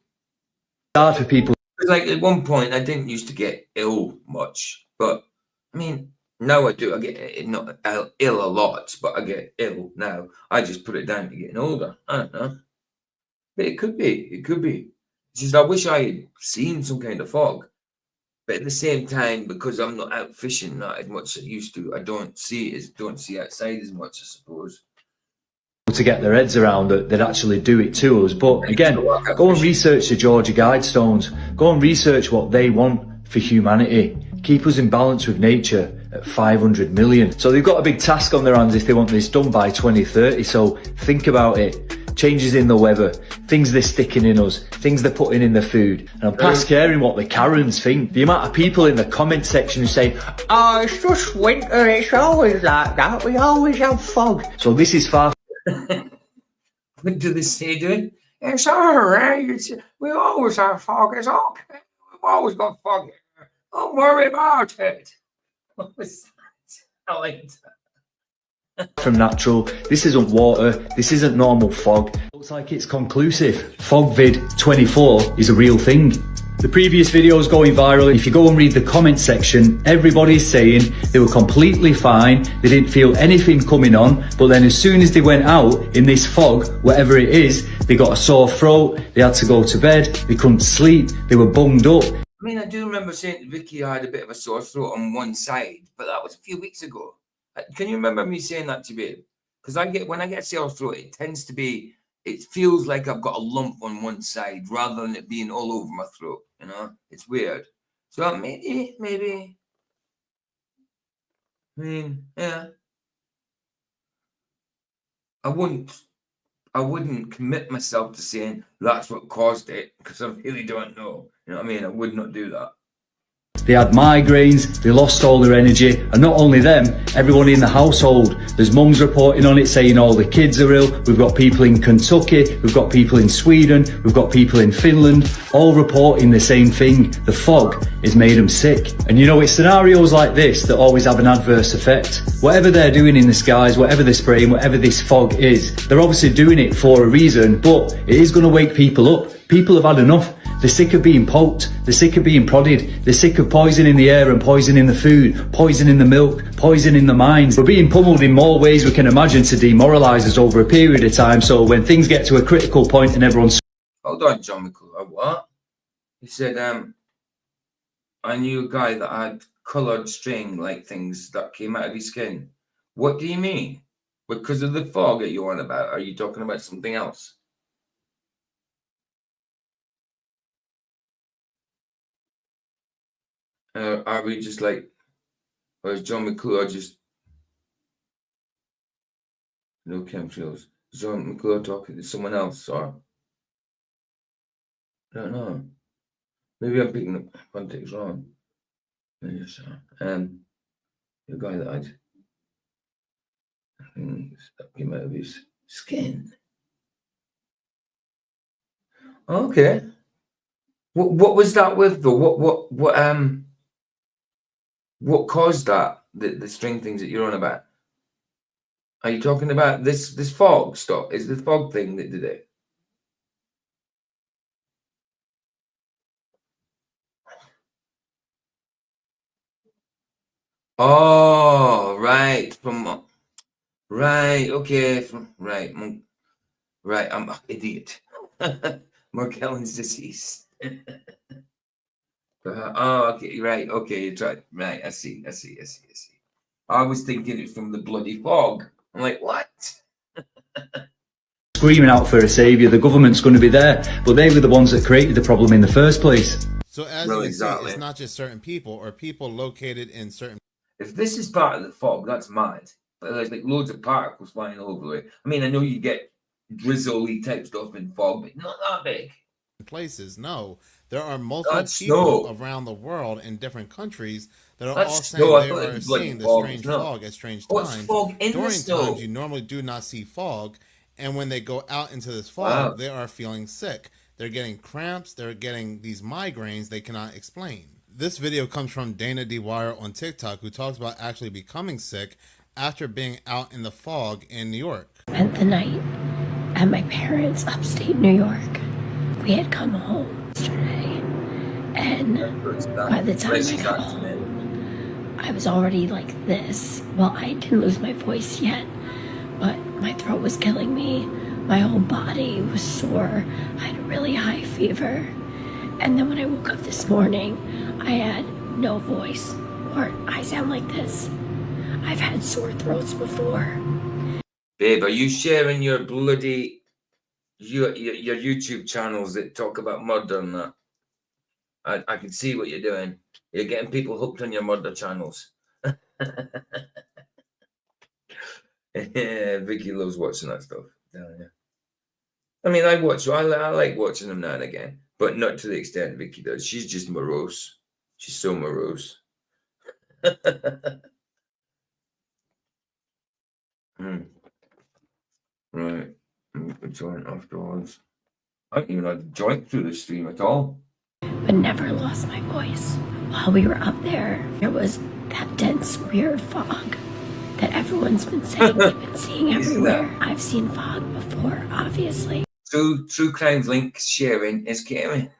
hard for people. Like at one point, I didn't used to get ill much, but I mean, now I do. I get not ill a lot, but I get ill now. I just put it down to getting older. I don't know. But it could be. It could be. It's just I wish I had seen some kind of fog. But at the same time, because I'm not out fishing that as much as I used to, I don't see outside as much, I suppose. To get their heads around that they'd actually do it to us. But again, go and research the Georgia Guidestones. Go and research what they want for humanity. Keep us in balance with nature at 500 million. So they've got a big task on their hands if they want this done by 2030. So think about it. Changes in the weather, things they're sticking in us, things they're putting in the food. And I'm past caring what the Karens think. The amount of people in the comment section who say, "Oh, it's just winter, it's always like that, we always have fog." So this is far. What do they say, dude? It's alright, we always have fog, it's okay. We've always got fog here. Don't worry about it. What was that? I like that. From natural. This isn't water, this isn't normal fog. Looks like it's conclusive. FogVid24 is a real thing. The previous video is going viral. If you go and read the comment section, everybody's saying they were completely fine, they didn't feel anything coming on, but then as soon as they went out in this fog, whatever it is, they got a sore throat, they had to go to bed, they couldn't sleep, they were bunged up. I mean, I do remember saying to Vicky I had a bit of a sore throat on one side, but that was a few weeks ago. Can you remember me saying that to you? Because when I get sore throat, it feels like I've got a lump on one side rather than it being all over my throat. You know, it's weird. So maybe. I mean, yeah. I wouldn't I wouldn't commit myself to saying that's what caused it, because I really don't know. You know what I mean? I would not do that. They had migraines, they lost all their energy, and not only them, everyone in the household. There's mums reporting on it saying all the kids are ill. We've got people in Kentucky, we've got people in Sweden, we've got people in Finland, all reporting the same thing. The fog has made them sick. And you know, it's scenarios like this that always have an adverse effect. Whatever they're doing in the skies, whatever they're spraying, whatever this fog is, they're obviously doing it for a reason, but it is going to wake people up. People have had enough. They're sick of being poked, they're sick of being prodded, they're sick of poison in the air and poison in the food, poison in the milk, poison in the minds. We're being pummeled in more ways we can imagine to demoralise us over a period of time, so when things get to a critical point and everyone's... Hold on, John McClure, what? He said, I knew a guy that had coloured string like things that came out of his skin. What do you mean? Because of the fog that you're on about? Are you talking about something else? Are we just like, or is John McClure just no chemtrails? Is John McClure talking to someone else, or I don't know. Maybe I'm picking up context wrong. Yes, the guy that I'd that came out of his skin. Okay. What was that with though? What caused that? The string things that you're on about? Are you talking about this fog stuff? Is the fog thing that did it? Oh, right. Right. Okay. Right. I'm an idiot. Morgellons disease. Oh, okay, right, okay, you tried, right, I see. I was thinking it from the bloody fog. I'm like, what? Screaming out for a saviour, the government's going to be there, but they were the ones that created the problem in the first place. So as Well, you exactly. see, it's not just certain people or people located in certain... If this is part of the fog, that's mad. But there's like loads of particles flying over it. I mean, I know you get drizzly type stuff in fog, but not that big. Places, no. There are multiple That's people snow. around the world in different countries that are That's all snow. saying I they thought it are was bloody seeing the fog. strange No. fog at strange What's times. fog in the During snow? times you normally do not see fog, and when they go out into this fog, Wow. they are feeling sick. They're getting cramps, they're getting these migraines they cannot explain. This video comes from Dana Dwyer on TikTok, who talks about actually becoming sick after being out in the fog in New York. Spent the night at my parents' upstate New York. We had come home yesterday, and by the time I got home, I was already like this. Well, I didn't lose my voice yet, but my throat was killing me. My whole body was sore. I had a really high fever. And then when I woke up this morning, I had no voice, or I sound like this. I've had sore throats before. Babe, are you sharing your bloody your YouTube channels that talk about murder and that? I can see what you're doing. You're getting people hooked on your murder channels. Yeah, Vicky loves watching that stuff. Yeah. I mean, I like watching them now and again, but not to the extent Vicky does. She's just morose. She's so morose. Right. A joint afterwards. I don't even have a joint through the stream at all. But never lost my voice. While we were up there was that dense, weird fog that everyone's been saying they've been seeing everywhere. I've seen fog before, obviously. True Crimes link sharing is caring.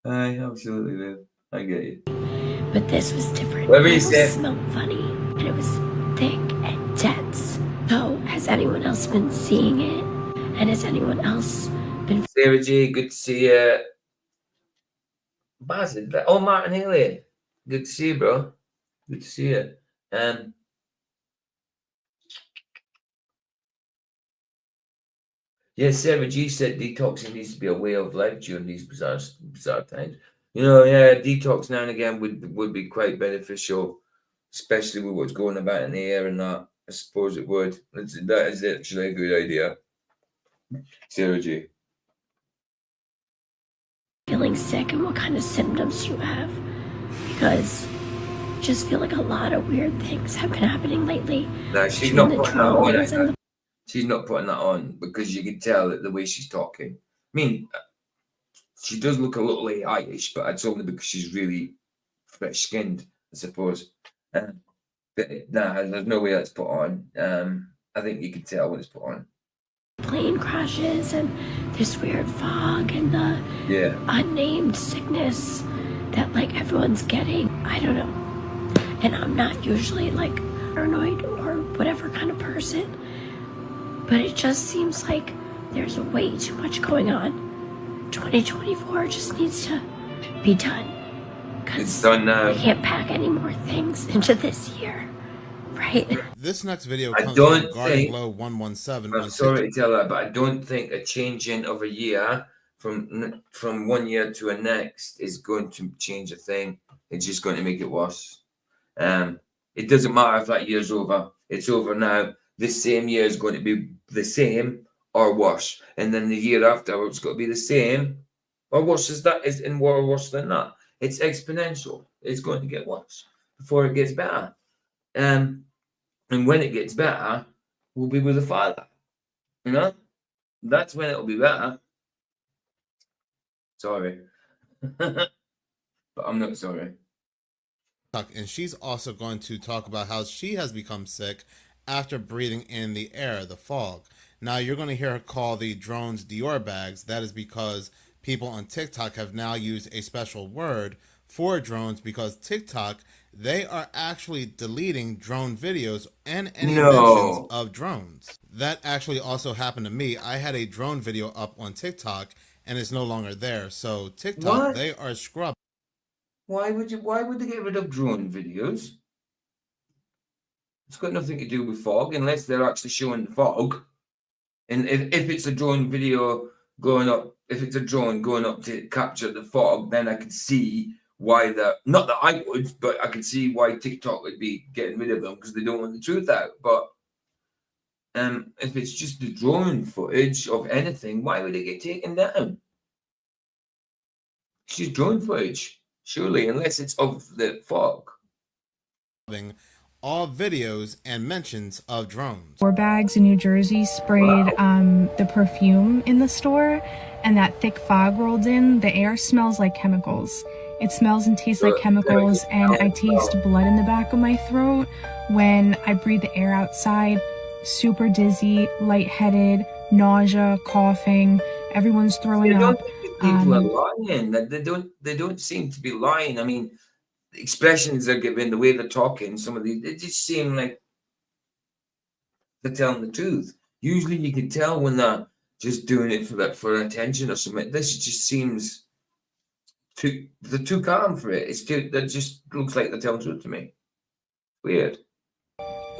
I absolutely do. I get you. But this was different. Whatever you It say. smelled funny, and it was thick and dense. So, has anyone else been seeing it? And has anyone else been... Sarah G, good to see you. Bassett, oh, Martin Haley. Good to see you, bro. Good to see you. Yeah, Sarah G said detoxing needs to be a way of life during these bizarre times. You know, yeah, detox now and again would be quite beneficial, especially with what's going about in the air and that. I suppose it would. That is actually a good idea. Sarah J. Feeling sick and what kind of symptoms you have, because I just feel like a lot of weird things have been happening lately. No, she's not putting that on. She's not putting that on because you can tell that the way she's talking. I mean, she does look a little AI-ish, but it's only because she's really fresh-skinned, I suppose. But nah, there's no way that's put on. I think you can tell when it's put on. Plane crashes and this weird fog and the unnamed sickness that like everyone's getting. I don't know. And I'm not usually like paranoid or whatever kind of person, but it just seems like there's way too much going on. 2024 just needs to be done. It's done now. I can't pack any more things into this year. Right. This next video comes from Garden Glow 117. I'm sorry to tell that, but I don't think a changing of a year from 1 year to a next is going to change a thing. It's just going to make it worse. It doesn't matter if that year's over. It's over now. This same year is going to be the same or worse, and then the year after it's got to be the same or worse as that is, and more worse than that. It's exponential. It's going to get worse before it gets better. And when it gets better, we'll be with the Father. You know? That's when it'll be better. Sorry. But I'm not sorry. And she's also going to talk about how she has become sick after breathing in the air, the fog. Now, you're going to hear her call the drones Dior bags. That is because people on TikTok have now used a special word for drones, because TikTok, they are actually deleting drone videos and any mentions of drones. That actually also happened to me. I had a drone video up on TikTok and it's no longer there. So TikTok, they are scrubbed. Why would they get rid of drone videos? It's got nothing to do with fog unless they're actually showing the fog. And if it's a drone video going up, if it's a drone going up to capture the fog, then I can see why not that I would, but I can see why TikTok would be getting rid of them, because they don't want the truth out. But if it's just the drone footage of anything, why would it get taken down? It's just drone footage, surely, unless it's of the fog. All videos and mentions of drones. Dior bags in New Jersey sprayed the perfume in the store, and that thick fog rolled in. The air smells like chemicals. It smells and tastes like chemicals, and I taste blood in the back of my throat when I breathe the air outside. Super dizzy, lightheaded, nausea, coughing. Everyone's throwing up. People are lying. They don't seem to be lying. I mean, the expressions they're giving, the way they're talking, some of these, it just seem like they're telling the truth. Usually, you can tell when they're just doing it for attention or something. This just seems they're too calm for it. That just looks like they're telling the truth to me. Weird.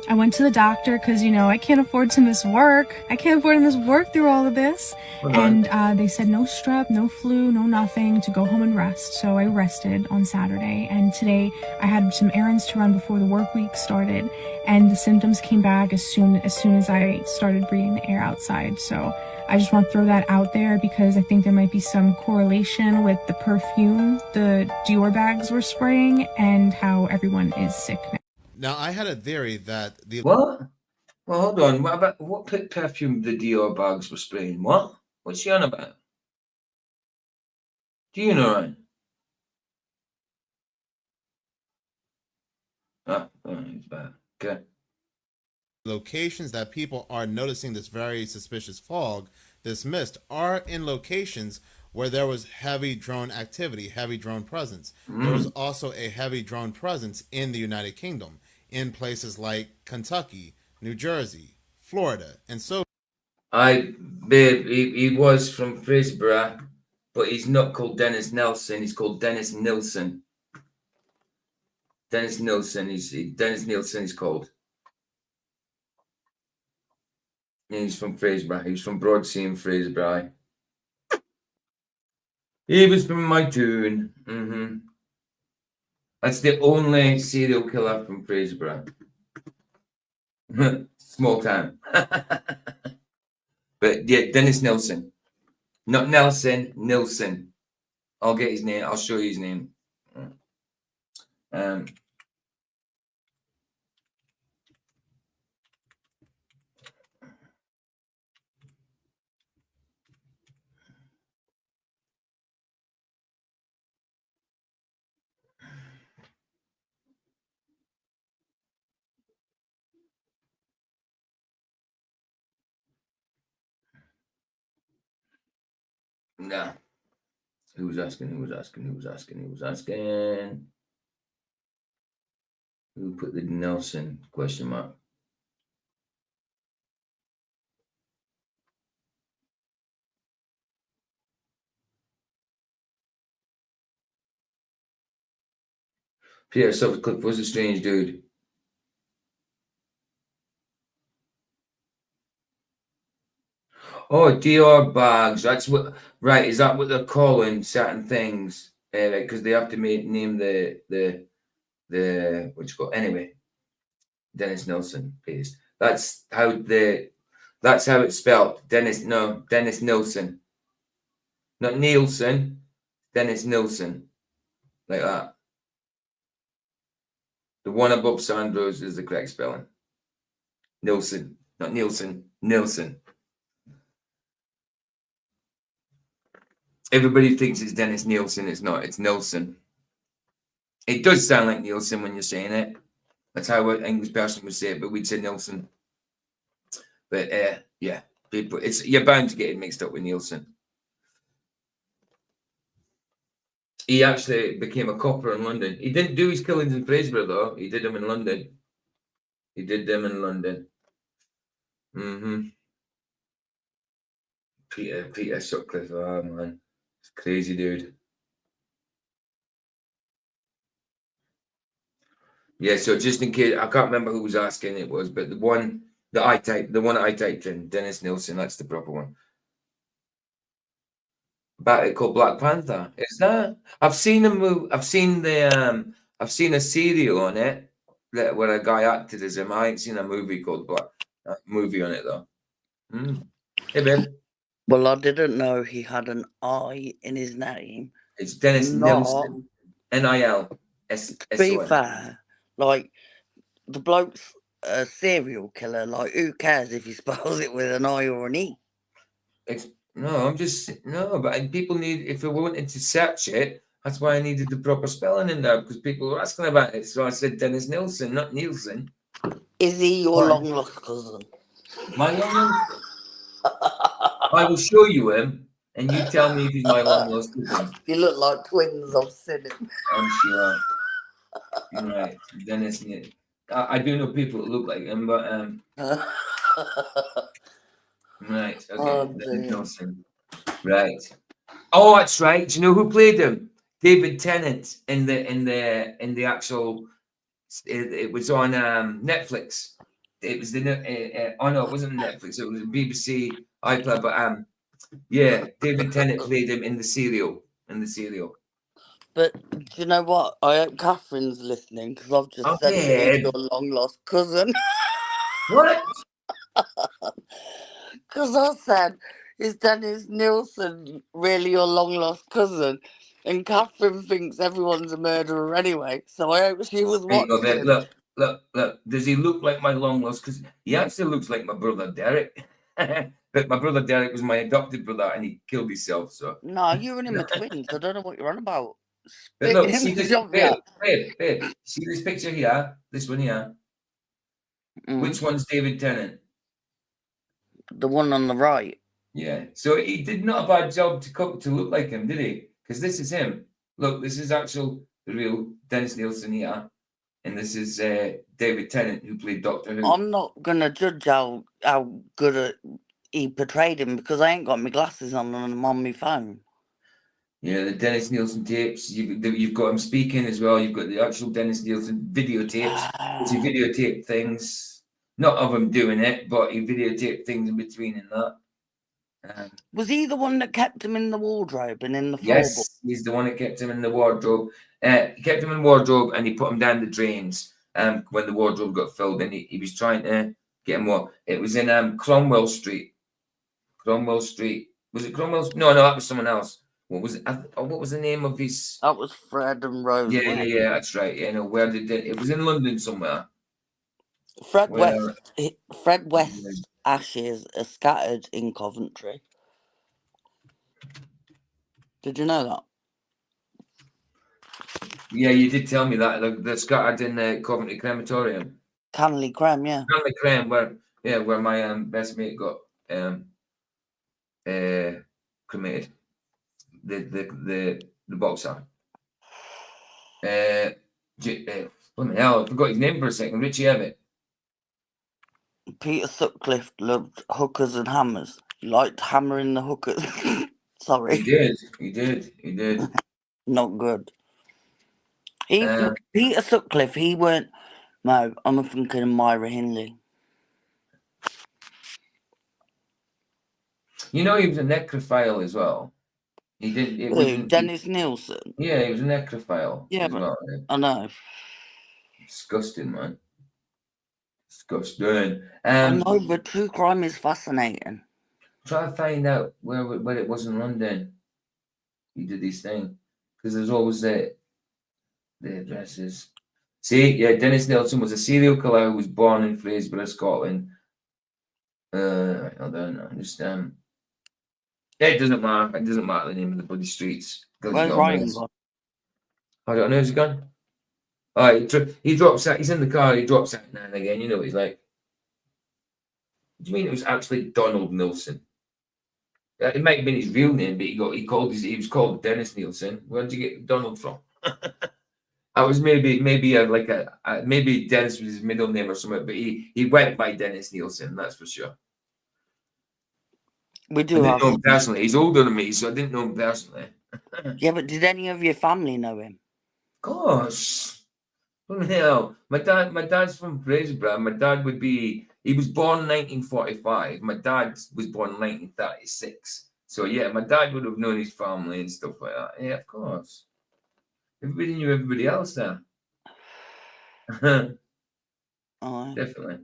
I went to the doctor because, I can't afford to miss work. I can't afford to miss work through all of this. And they said no strep, no flu, no nothing, to go home and rest. So I rested on Saturday. And today I had some errands to run before the work week started. And the symptoms came back as soon as I started breathing the air outside. So I just want to throw that out there because I think there might be some correlation with the perfume the Dior bags were spraying and how everyone is sick now. Now, I had a theory that What? Well, hold on. What perfume the Dior bags were spraying? What? What's she on about? Do you know, Ryan? It's bad. Okay. Locations that people are noticing this very suspicious fog, this mist, are in locations where there was heavy drone activity, heavy drone presence. There was also a heavy drone presence in the United Kingdom, in places like Kentucky, New Jersey, Florida, and so. Babe, he was from Fraserburgh, but he's not called Dennis Nelson. He's called Dennis Nilsson. Dennis Nilsson. Dennis Nilsson is called. And he's from Fraserburgh. He was from Broadsea and Fraserburgh. He was from my tune. That's the only serial killer from Fraserburgh. Small town. But yeah, Dennis Nilsen. Not Nelson, Nilsen. I'll get his name. I'll show you his name. Nah. Who was asking? Who was asking? Who was asking? Who was asking? Who put the Nelson question mark? Peter Sutcliffe was a strange dude. Oh, Dior bags. That's what. Right? Is that what they're calling certain things? Because they have to name the what you call anyway. Dennis Nilsen paste. That's how it's spelled. Dennis Nilsen. Not Nielsen. Dennis Nilsen. Like that. The one above Sandro's is the correct spelling. Nilsen. Not Nielsen. Nilsen. Everybody thinks it's Dennis Nielsen. It's not. It's Nilsen. It does sound like Nielsen when you're saying it. That's how an English person would say it, but we'd say Nilsen. But yeah, people, you're bound to get it mixed up with Nielsen. He actually became a copper in London. He didn't do his killings in Fraserburgh though. He did them in London. He did them in London. Peter Sutcliffe. Oh man, it's crazy dude. Yeah, so just in case, I can't remember who was asking it was, but the one I typed in, Dennis Nilsen, that's the proper one. About it called Black Panther. Is that? I've seen a movie. I've seen a serial on it where a guy acted as him. I ain't seen a movie called movie on it though. Hey Ben. Well, I didn't know he had an I in his name. It's Dennis Nilsen. N-I-L-S-S-O-N. To be fair, like the bloke's a serial killer. Like, who cares if he spells it with an I or an E? But people need, if they wanted to search it, that's why I needed the proper spelling in there, because people were asking about it. So I said Dennis Nilsen, not Nielsen. Is he your long lost cousin? My long lost? I will show you him, and you tell me if he's my long lost cousin. You look like twins. I've seen him. I'm sure. Right, Dennis. I do know people that look like him, but right. Okay, Dennis Nilsen. Right. Oh, that's right. Do you know who played him? David Tennant in the actual. It was on Netflix. It was it wasn't Netflix. It was a BBC iPlayer. But yeah, David Tennant played him in the serial. But do you know what? I hope Catherine's listening, because I've just said he's your long lost cousin. What? Because I said, is Dennis Nilsen really your long lost cousin? And Catherine thinks everyone's a murderer anyway. So I hope she was watching. Look. Does he look like my long lost cousin? He actually looks like my brother Derek. But my brother Derek was my adopted brother, and he killed himself. So no, you and him are twins. I don't know what you're on about. But look, see this, babe, see this picture here? This one here? Which one's David Tennant? The one on the right. Yeah. So he did not a bad job to look like him, did he? Because this is him. Look, this is the real Dennis Nilsen here. And this is David Tennant, who played Doctor Who. I'm not going to judge how good he portrayed him, because I ain't got my glasses on and I'm on my phone. Yeah, the Dennis Nilsen tapes. You've got him speaking as well. You've got the actual Dennis Nilsen videotapes. He videotaped things, not of him doing it, but he videotaped things in between and that. Was he the one that kept him in the wardrobe and in the floorboard? Yes, he's the one that kept him in the wardrobe. He kept him in the wardrobe and he put him down the drains when the wardrobe got filled. And he was trying to Getting more. It was in Cromwell Street. Cromwell Street. Was it Cromwell? No, that was someone else. What was it? What was the name of his? That was Fred and Rose. Yeah, that's right. Yeah, no, where did it? It was in London somewhere. Fred West's ashes are scattered in Coventry. Did you know that? Yeah, you did tell me that. They're scattered in the Coventry Crematorium. Canley Creme, yeah. Canley Creme, where my best mate got cremated. The boxer. What the hell? I forgot his name for a second. Richie Evatt. Peter Sutcliffe loved hookers and hammers. He liked hammering the hookers. Sorry. He did. Not good. Peter Sutcliffe, he weren't. No, I'm thinking of Myra Hindley. You know, he was a necrophile as well. He did. Dennis Nielsen. Yeah, he was a necrophile. Yeah, as well. I know. Disgusting, man. Disgusting. I know, but true crime is fascinating. Try to find out where it was in London. He did these things because there's always the addresses. See, yeah, Dennis Nielsen was a serial killer who was born in Fraserburgh, Scotland. I don't know. It doesn't matter. It doesn't matter the name of the bloody streets. Where's Ryan gone? I don't know. Is he gone? Oh, he drops out. He's in the car. He drops out now and again. You know what he's like. What do you mean it was actually Donald Nilsen? It might have been his real name, but he was called Dennis Nielsen. Where did you get Donald from? I was maybe maybe Dennis was his middle name or something, but he went by Dennis Nielsen. That's for sure. We do I didn't know him personally. He's older than me, so I didn't know him personally. Yeah, but did any of your family know him? Of course. What the hell? My dad's from Fraserburgh. My dad he was born in 1945. My dad was born in 1936. So yeah, my dad would have known his family and stuff like that. Yeah, of course. Everybody knew everybody else there. Definitely.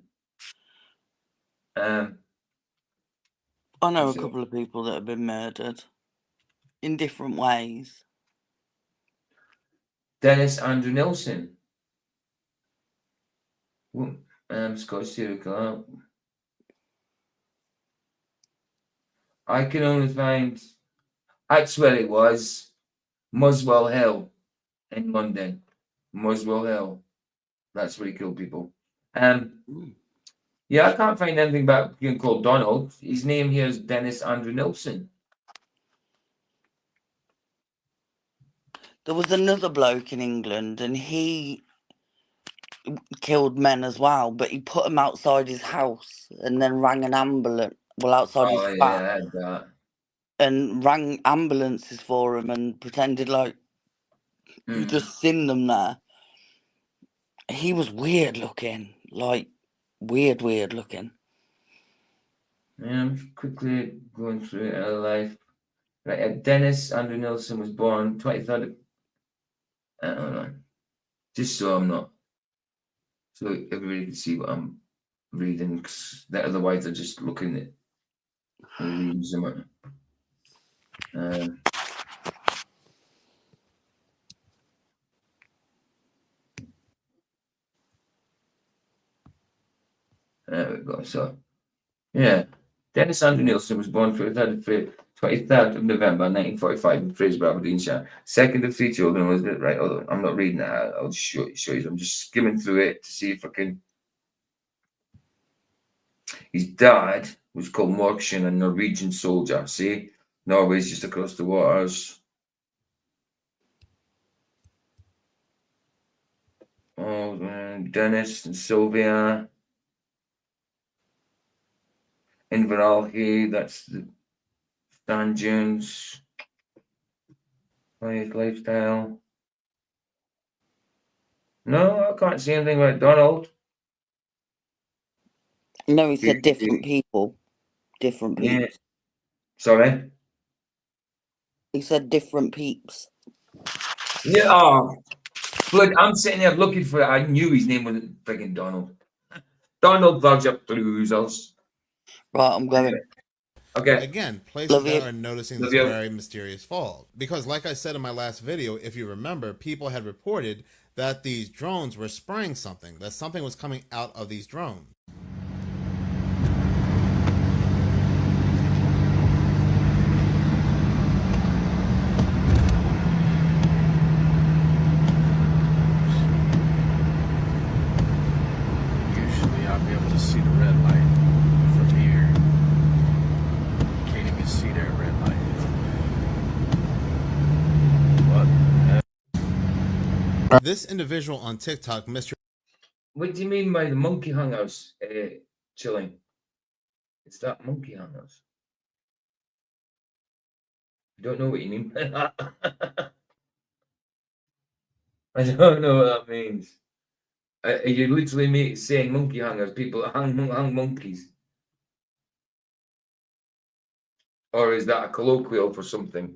I know a couple of people that have been murdered in different ways. Dennis Andrew Nilsen. Scottish serial killer. I can only find. That's where it was. Muswell Hill in London. Muswell Hill. That's where he killed people. Yeah, I can't find anything about being called Donald. His name here is Dennis Andrew Nilsen. There was another bloke in England and he killed men as well, but he put them outside his house and then rang an ambulance. Well, outside his flat. I had that. And rang ambulances for him and pretended like you just seen them there. He was weird looking, like weird looking. Yeah, I'm just quickly going through it life. Right, Dennis Andrew Nilsen was born 23rd. I don't know. Just so I'm not. So everybody can see what I'm reading, because otherwise they're just looking at and reading something. There we go. So, yeah. Dennis Andrew Nilsen was born 23rd of November 1945 in Fraserburgh, Aberdeenshire. Second of three children, was it? Right, although I'm not reading that. I'll just show you. I'm just skimming through it to see if I can. His dad was called Morkshin, a Norwegian soldier. See? Norway's just across the waters. Oh, Dennis and Sylvia. Inveralhy, that's the Stan Dunes. His lifestyle. No, I can't see anything about Donald. No, he said different people. Different peeps. Yeah. Sorry? He said different peeps. Yeah, blood, I'm sitting there looking for it. I knew his name wasn't frigging Donald. Donald vlogs up to losers. Right, I'm going. Okay. Again, places that are noticing this very mysterious fog. Because like I said in my last video, if you remember, people had reported that these drones were spraying something, that something was coming out of these drones. Usually I'll be able to see the red light from here. Can't even see that red light. What? This individual on TikTok, Mr. What do you mean by the monkey hangers chilling? It's that monkey hangers. I don't know what you mean by that. I don't know what that means. Are you literally saying monkey hangers, people that hang monkeys? Or is that a colloquial for something?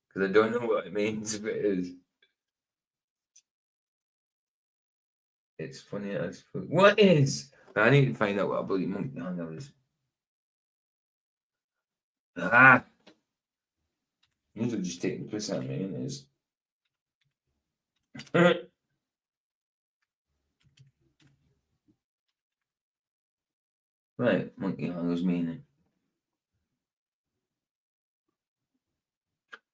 Because I don't know what it means if it is. It's funny as fuck. What is? I need to find out what a bloody monkey hanger is. Ah! These are just taking the piss out of me, it is. Right, monkey hangers meaning.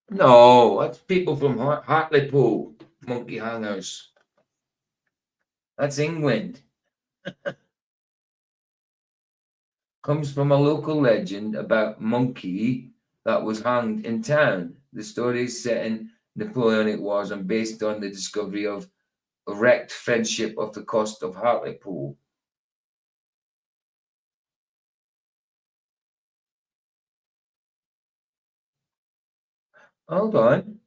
No, that's people from Hartlepool, monkey hangers. That's England. Comes from a local legend about monkey that was hanged in town. The story is set in Napoleonic Wars and based on the discovery of wrecked friendship off the coast of Hartlepool. Hold on.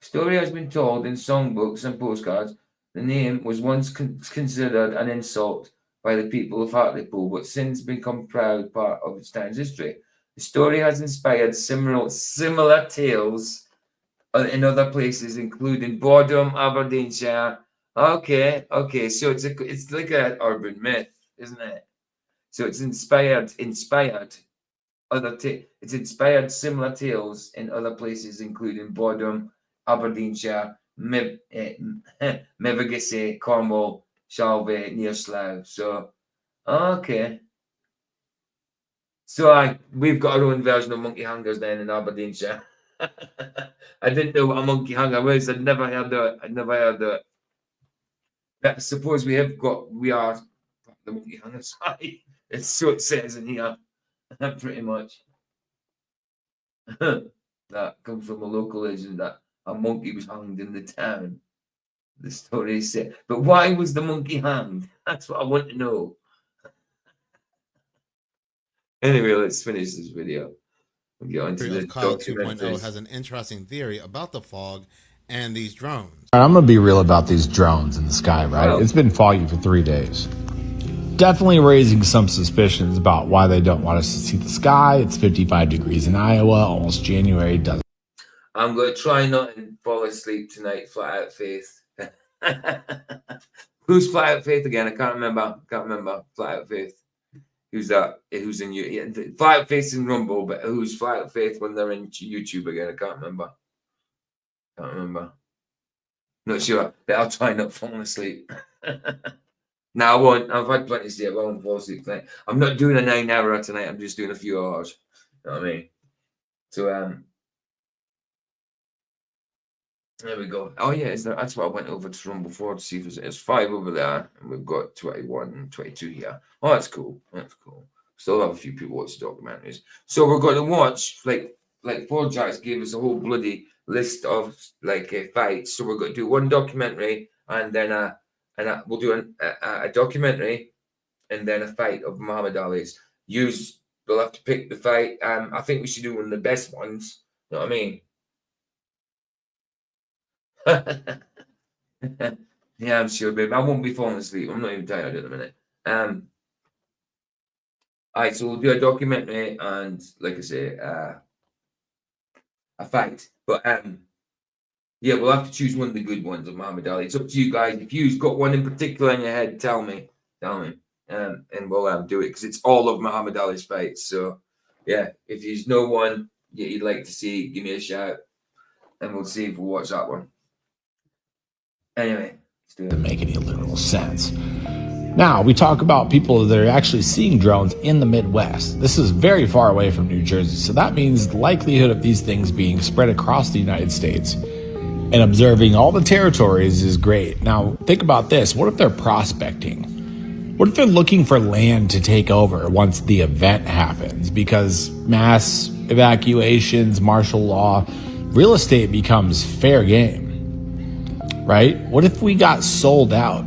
Story has been told in songbooks and postcards. The name was once considered an insult by the people of Hartlepool, but since become proud part of its town's history. The story has inspired similar tales in other places, including Boredom, Aberdeenshire. Okay, so it's like an urban myth, isn't it? So it's inspired it's inspired similar tales in other places, including Boredom, Aberdeenshire, Mevagissey, Cornwall, Shalvey, near Slough. So, okay. So we've got our own version of monkey hangers then in Aberdeenshire. I didn't know what a monkey hanger was. I'd never heard of it. I suppose we are the monkey hangers. It's so it says in here. Pretty much. That comes from a local legend that a monkey was hanged in the town. The story said. But why was the monkey hanged? That's what I want to know. Anyway, let's finish this video. We'll get on to the Kyle 2.0 has an interesting theory about the fog and these drones. I'm going to be real about these drones in the sky, right? Oh. It's been foggy for 3 days. Definitely raising some suspicions about why they don't want us to see the sky. It's 55 degrees in Iowa, almost January. I'm going to try not to fall asleep tonight, Flat Out Faith. Who's Flat Out Faith again? I can't remember. Flat Out Faith. Who's that? Who's in you? Yeah, Flat Out Faith in Rumble, but who's Flat Out Faith when they're in YouTube again? I can't remember. Not sure, but I'll try not falling asleep. No, I won't. I've had plenty of sleep. I won't fall asleep tonight. I'm not doing a 9-hour tonight. I'm just doing a few hours. You know what I mean? So, there we go. Oh, yeah, that's what I went over to Rumble for to see if there's 5 over there. And we've got 21 and 22 here. Oh, that's cool. Still have a few people watch documentaries. So we're going to watch, like Paul Jacks gave us a whole bloody list of, fights. So we're going to do one documentary and then we'll do a documentary and then a fight of Muhammad Ali's. We'll have to pick the fight. I think we should do one of the best ones. You know what I mean? Yeah, I'm sure, babe. I won't be falling asleep. I'm not even tired at the minute. All right, so we'll do a documentary and, like I say, a fight. But Yeah, we'll have to choose one of the good ones of Muhammad Ali. It's up to you guys. If you've got one in particular in your head, tell me. And we'll do it because it's all of Muhammad Ali's fights. So, yeah, if there's no one you'd like to see, give me a shout, and we'll see if we'll watch that one. Anyway, doesn't make any literal sense. Now, we talk about people that are actually seeing drones in the Midwest. This is very far away from New Jersey, so that means the likelihood of these things being spread across the United States and observing all the territories is great. Now, think about this. What if they're prospecting? What if they're looking for land to take over once the event happens? Because mass evacuations, martial law, real estate becomes fair game, right? What if we got sold out?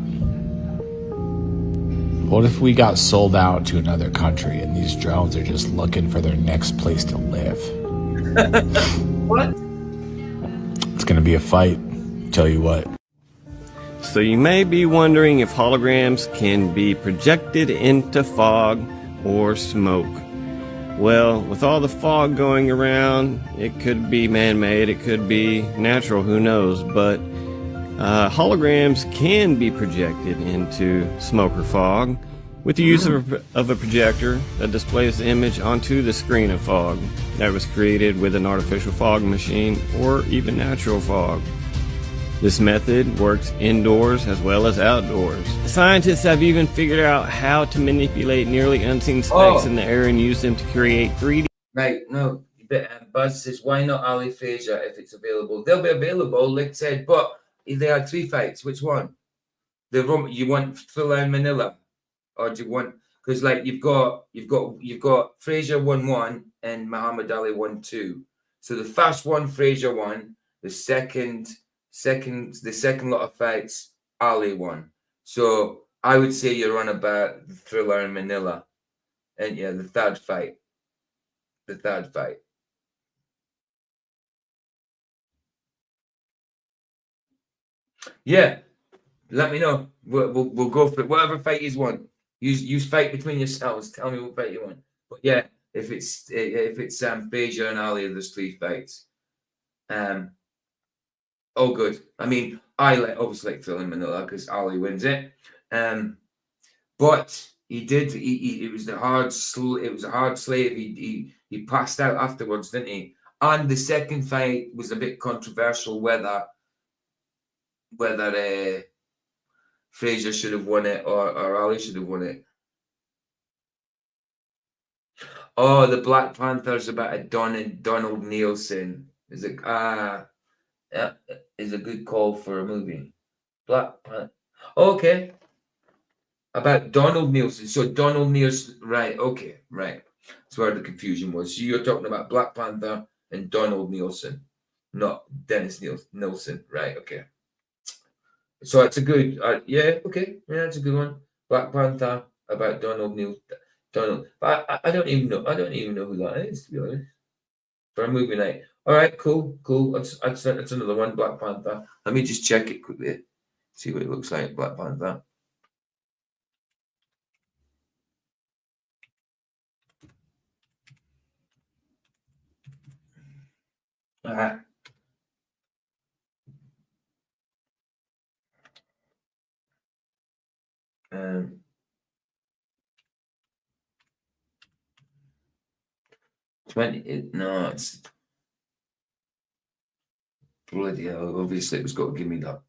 What if we got sold out to another country and these drones are just looking for their next place to live? What? It's going to be a fight, tell you what. So you may be wondering if holograms can be projected into fog or smoke. Well, with all the fog going around, it could be man-made, it could be natural, who knows, but holograms can be projected into smoke or fog with the use of a projector that displays the image onto the screen of fog that was created with an artificial fog machine or even natural fog. This method works indoors as well as outdoors. Scientists have even figured out how to manipulate nearly unseen specks in the air and use them to create 3D. Right, no, Buzz says, why not Ali Frazier if it's available? They'll be available, like I said, but if they had 3 fights, which one? You want Full On Manila, or do you want? Because like you've got Frazier 1-1 and Muhammad Ali 1-2. So the first one Frazier won, the second lot of fights Ali won. So I would say you're on about the Thriller in Manila, and yeah, the third fight. Yeah, let me know. We'll go for it. Whatever fight you want. Use fight between yourselves. Tell me what fight you want. But yeah, if it's Frazier and Ali, there's 3 fights. Oh, good. I mean, I obviously like Thriller in Manila because Ali wins it. But he did. It was a hard slave. He passed out afterwards, didn't he? And the second fight was a bit controversial whether Frazier should have won it or Ali should have won it. Oh, the Black Panther's about a Donald Nielsen. Is it? Yeah, is a good call for a movie. Black Panther. Okay. About Donald Nielsen. So Donald Nielsen, right? Okay, right. That's where the confusion was. So you're talking about Black Panther and Donald Nielsen, not Dennis Nielsen, right? Okay. So it's a good, yeah, okay, yeah, it's a good one. Black Panther about Donald. But I don't even know who that is, to be honest. For a movie night. All right, cool. That's another one, Black Panther. Let me just check it quickly. See what it looks like, Black Panther. All right. It's bloody hell. Obviously, it was got to give me that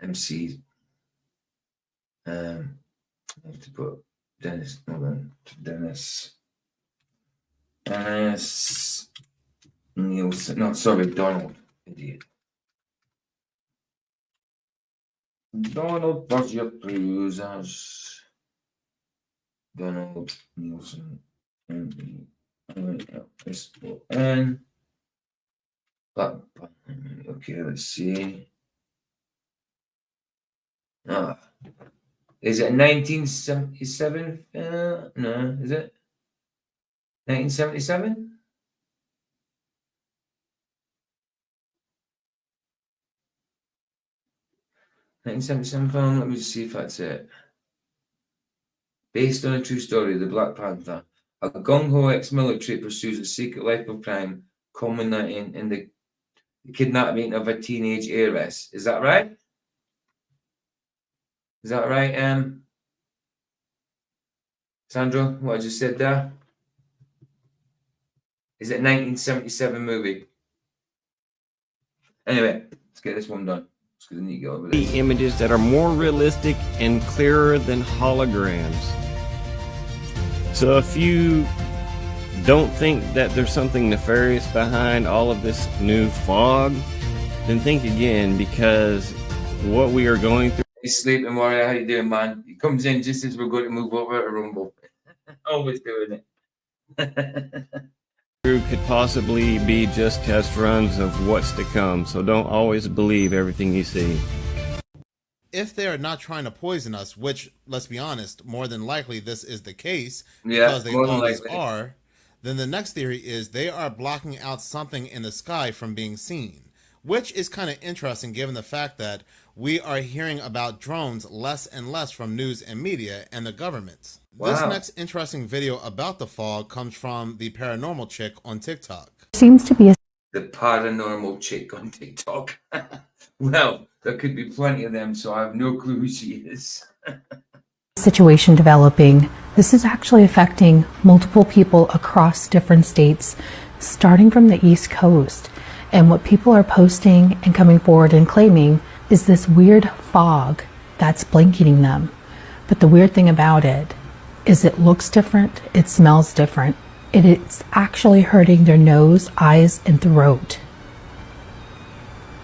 MC. I have to put Dennis. Hold on, Dennis Nielsen. No, sorry, Donald. Idiot. Donald Budget Cruisers. Donald Nielsen. And okay, let's see. Is it 1977? No, is it 1977? Film. Let me just see if that's it. Based on a true story, The Black Panther. A gung-ho ex-military pursues a secret life of crime, culminating in the the kidnapping of a teenage heiress. Is that right? Is that right, Sandra? What I just said there? Is it 1977 movie? Anyway, let's get this one done. Just 'cause I need to go over this. Images that are more realistic and clearer than holograms. So if you don't think that there's something nefarious behind all of this new fog, then think again, because what we are going through. Hey, Sleeping Warrior, how you doing, man? He comes in just as we're going to move over to Rumble. Always doing it. Could possibly be just test runs of what's to come, so don't always believe everything you see. If they are not trying to poison us, which, let's be honest, more than likely this is the case, Yeah, because they more than always likely. are, then the next theory is they are blocking out something in the sky from being seen, which is kind of interesting given the fact that we are hearing about drones less and less from news and media and the governments. This Wow. next interesting video about the fog comes from the paranormal chick on TikTok. Seems to be a The paranormal chick on TikTok. Well, there could be plenty of them, so I have no clue who she is. situation developing. This is actually affecting multiple people across different states, starting from the East Coast. And what people are posting and coming forward and claiming is this weird fog that's blanketing them. But the weird thing about it is it looks different, it smells different. It's actually hurting their nose, eyes, and throat.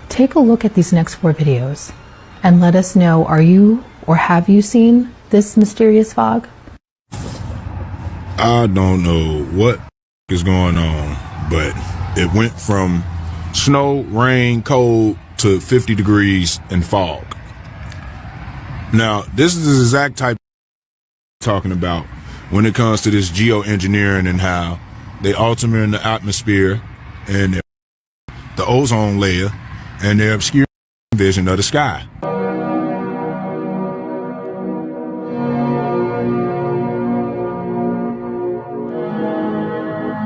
Take a look at these next 4 videos and let us know, are you or have you seen this mysterious fog? I don't know what is going on, but it went from snow, rain, cold to 50 degrees and fog. Now, this is the exact type of talking about when it comes to this geoengineering and how they alter in the atmosphere and the ozone layer and their obscure vision of the sky.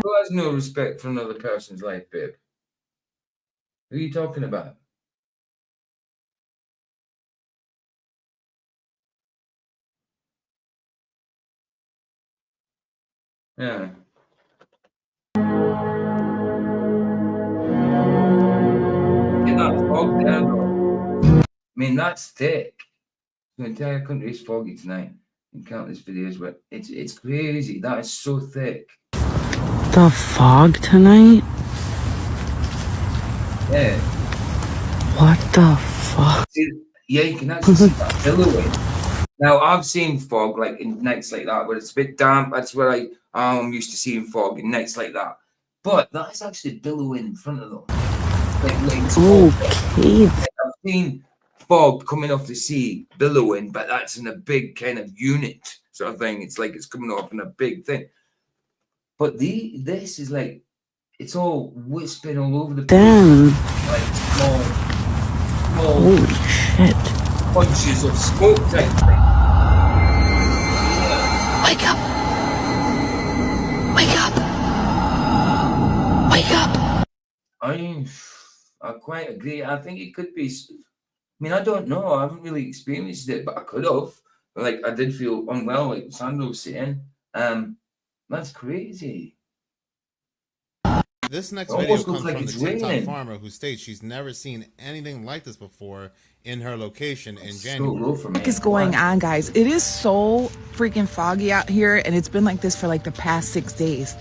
Who has no respect for another person's life, babe? Who are you talking about? Yeah. Get that fog down, though. I mean, that's thick. The entire country is foggy tonight. In countless videos, but it's crazy. That is so thick. The fog tonight? Yeah. What the fuck? See, yeah, you can actually see that billowing. Now, I've seen fog like in nights like that where it's a bit damp. That's where I'm used to seeing fog in nights like that. But that's actually billowing in front of them. Okay. I've seen fog coming off the sea, billowing, but that's in a big kind of unit sort of thing. It's like it's coming off in a big thing. But this is like, it's all wisping all over the place. Damn. Like small Holy shit. bunches of smoke type thing. Wake up! Wake up! Wake up! I quite agree. I think it could be. I mean, I don't know. I haven't really experienced it, but I could have. Like, I did feel unwell, like Sandra was saying. That's crazy. This next It video almost comes looks like from the it's TikTok raining. farmer who states she's never seen anything like this before in her location in So January. low for me. What is going on, guys? It is so freaking foggy out here, and it's been like this for like the past 6 days.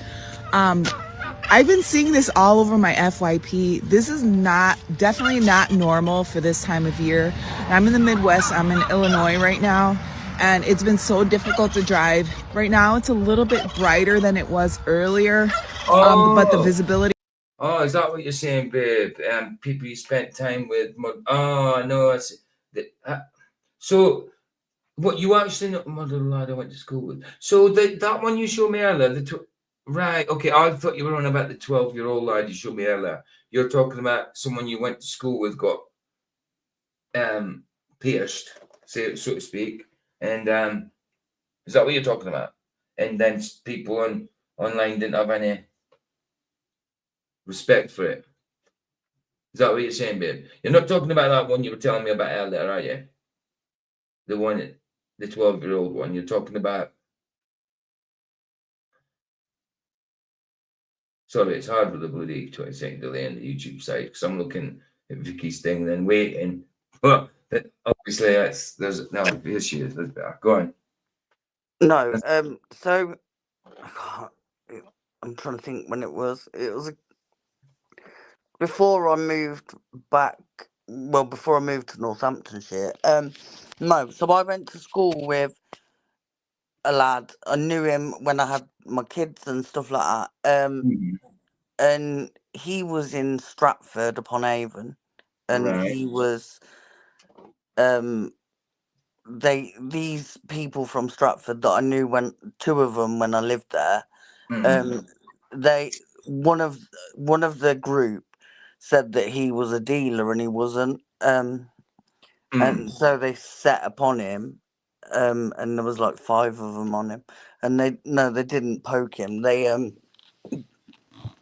I've been seeing this all over my FYP. This is definitely not normal for this time of year. I'm in the Midwest. I'm in Illinois right now, and it's been so difficult to drive. Right now, it's a little bit brighter than it was earlier, but the visibility. Oh, is that what you're saying, babe? People you spent time with. Oh, no. So, what you actually know, mother lad I went to school with. So, that one you showed me earlier, right, okay, I thought you were on about the 12-year-old lad you showed me earlier. You're talking about someone you went to school with got pierced, so to speak. And is that what you're talking about? And then people online didn't have any respect for it. Is that what you're saying, babe? You're not talking about that one you were telling me about earlier, are you? The one, the 12-year-old one. You're talking about. Sorry, it's hard with the bloody 20-second delay on the YouTube side because I'm looking at Vicky's thing, then waiting. But obviously, there's no issue. There's better. Go on. No, so I'm trying to think when it was. It was before I moved back. Well, before I moved to Northamptonshire. No, so I went to school with a lad. I knew him when I had my kids and stuff like that. And he was in Stratford upon Avon, and Right. he was these people from Stratford that I knew, when two of them when I lived there, one of the group said that he was a dealer and he wasn't, and so they set upon him, and there was like 5 of them on him, and they didn't poke him.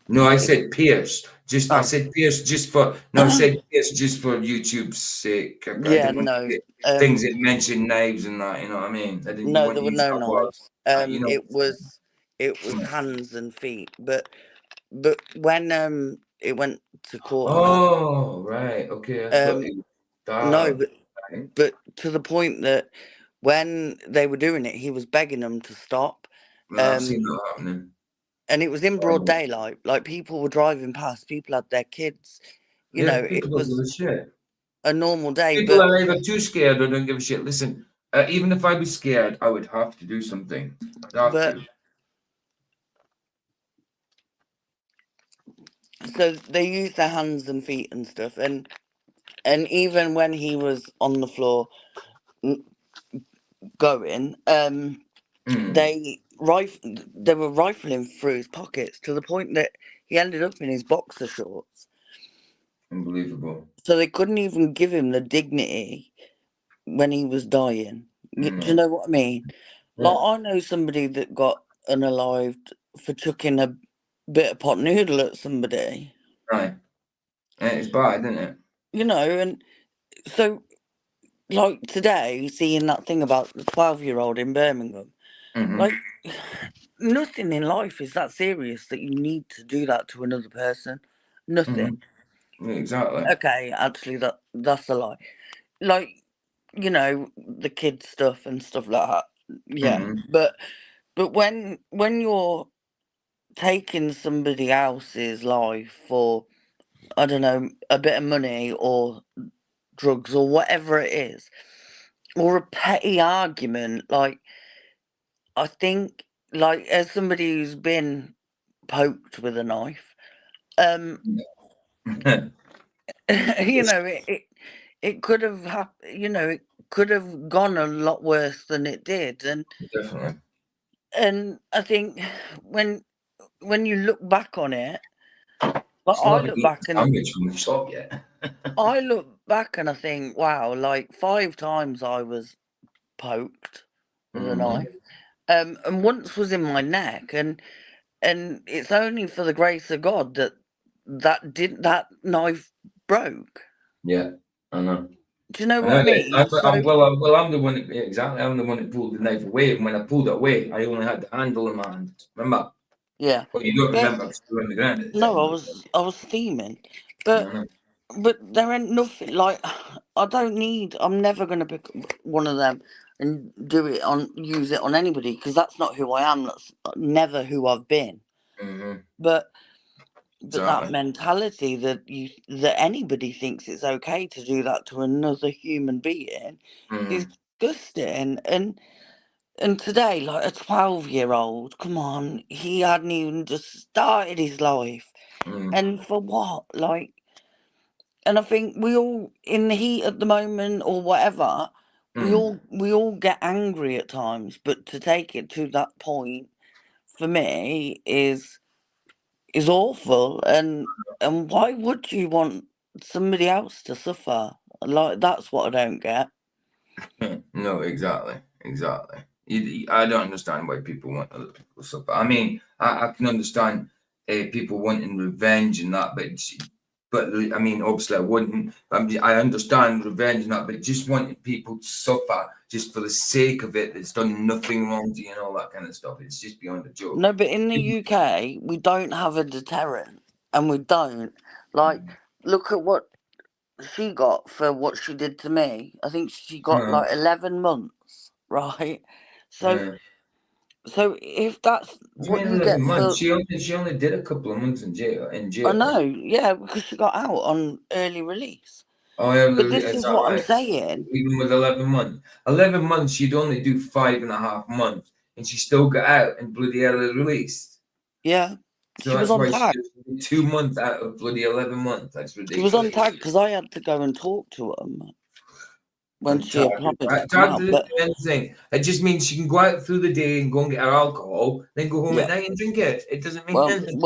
No, I said Pierce. I said Pierce just for. No, I said Pierce just for YouTube's sake. I didn't want to get things that mention knives and that. You know what I mean? I didn't. No, there were no knives. It was hands and feet. But when it went to court. Oh, right. Okay. I thought it was no, but to the point that when they were doing it, he was begging them to stop. I've seen that happening. And it was in broad daylight. Like, people were driving past. People had their kids. You know, it was a normal day. People are either too scared or don't give a shit. Listen, even if I was scared, I would have to do something. So they used their hands and feet and stuff, and even when he was on the floor going, they were rifling through his pockets to the point that he ended up in his boxer shorts. Unbelievable. So they couldn't even give him the dignity when he was dying. Do you know what I mean? Yeah. Like, I know somebody that got unalived for chucking a bit of pot noodle at somebody. Right. And it's bad, isn't it? You know, and so, like, today, seeing that thing about the 12-year-old in Birmingham, like, nothing in life is that serious that you need to do that to another person. Nothing. Exactly. Okay, actually, that's a lie. Like, you know, the kids stuff and stuff like that. Yeah, but when you're taking somebody else's life for, I don't know, a bit of money or drugs or whatever it is, or a petty argument, like, I think, like, as somebody who's been poked with a knife, you know, it could have happened. You know, it could have gone a lot worse than it did, and definitely. And I think when you look back on it, but I look back and I look back and I think, wow, like 5 times I was poked with a knife, and once was in my neck, and it's only for the grace of God that knife broke. Yeah, I know. Do you know what I mean? I'm the one that, exactly. I'm the one that pulled the knife away, and when I pulled it away, I only had the handle in my hand. Remember? Yeah. Well, you don't remember because you were on the ground. No, I was steaming, but there ain't nothing like. I'm never gonna pick one of them and use it on anybody, because that's not who I am. That's never who I've been. But that mentality that anybody thinks it's okay to do that to another human being is disgusting. And today, like, a 12-year-old, come on, he hadn't even just started his life, and for what? Like, and I think we all, in the heat at the moment or whatever, we all get angry at times, but to take it to that point, for me, is awful. And why would you want somebody else to suffer? Like, that's what I don't get. No, exactly. I don't understand why people want other people to suffer. I mean, I can understand people wanting revenge and that, But I mean, obviously, I wouldn't. I understand revenge and that, but just wanting people to suffer just for the sake of it, that's done nothing wrong to you and all that kind of stuff. It's just beyond a joke. No, but in the UK, we don't have a deterrent, and we don't. Like, look at what she got for what she did to me. I think she got like 11 months, right? So, so if that's what you get for, she only did a couple of months in jail. I know, yeah, because she got out on early release. Oh yeah, but this is what I'm saying. Even with 11 months, she'd only do 5.5 months, and she still got out and bloody early released. Yeah, so she was on tag. 2 months out of bloody 11 months. That's ridiculous. She was on tag because I had to go and talk to him when she applied to come out. But anything. It just means she can go out through the day and go and get her alcohol, then go home at night and drink it. It doesn't mean anything.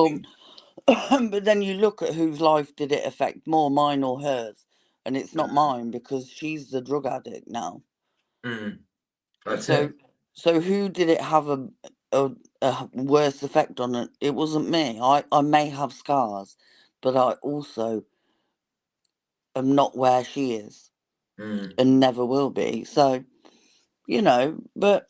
Well, but then you look at whose life did it affect more, mine or hers, and it's not mine because she's the drug addict now. So who did it have a worse effect on it? It wasn't me. I may have scars, but I also am not where she is and never will be. So, you know, but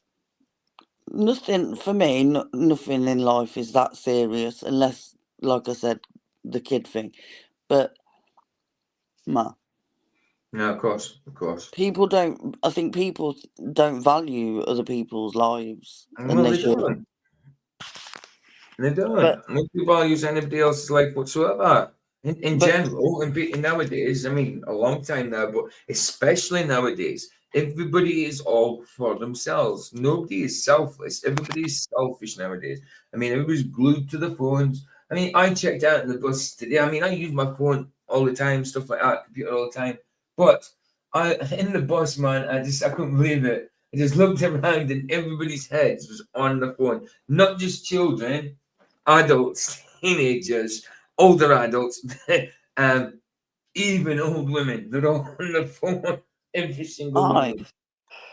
nothing for me, nothing in life is that serious unless, like I said, the kid thing. But, no, of course. People don't. I think people don't value other people's lives. Well, they don't. They don't. Nobody values anybody else's life whatsoever. In general, and nowadays, I mean, a long time now, but especially nowadays, everybody is all for themselves. Nobody is selfless. Everybody is selfish nowadays. I mean, everybody's glued to the phones. I mean, I checked out in the bus today. I mean, I use my phone all the time, stuff like that, computer all the time. But in the bus, man, I couldn't believe it. I just looked around and everybody's heads was on the phone. Not just children, adults, teenagers, older adults, even old women. They're all on the phone every single moment.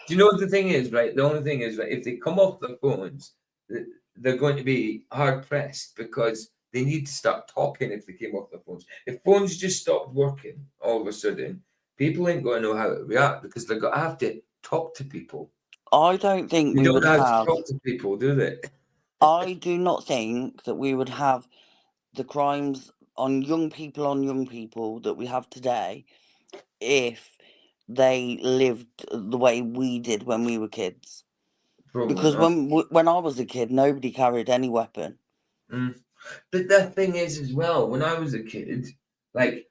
Do you know what the thing is, right? The only thing is, right, if they come off the phones, they're going to be hard pressed because they need to start talking if they came off the phones. If phones just stopped working all of a sudden, people ain't going to know how to react because they're going to have to talk to people. I don't think we would have to talk to people, do they? I do not think that we would have the crimes on young people that we have today if they lived the way we did when we were kids. Because when I was a kid, nobody carried any weapon. But the thing is, as well, when I was a kid, like,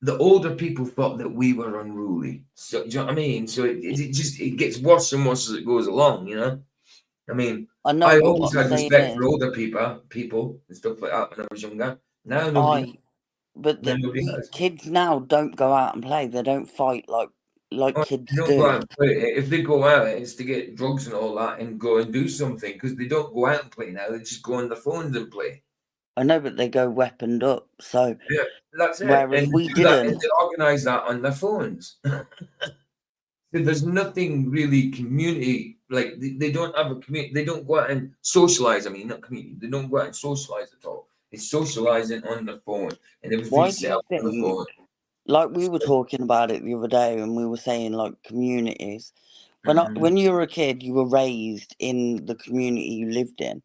the older people thought that we were unruly. So, do you know what I mean? So it gets worse and worse as it goes along, you know? I mean, I always had respect for older people and stuff like that when I was younger. Now nobody. But the kids now don't go out and play. They don't fight like kids do. Go out and play. If they go out, it's to get drugs and all that and go and do something because they don't go out and play now. They just go on the phones and play. I know, but they go weaponed up. So yeah, that's it. Whereas and we didn't. They organise that on their phones. So there's nothing really community, like they don't have a community. They don't go out and socialise. I mean, not community. They don't go out and socialise at all. It's socialising on the phone and everything's set up on the phone. Like we were talking about it the other day, and we were saying like communities. When you were a kid, you were raised in the community you lived in.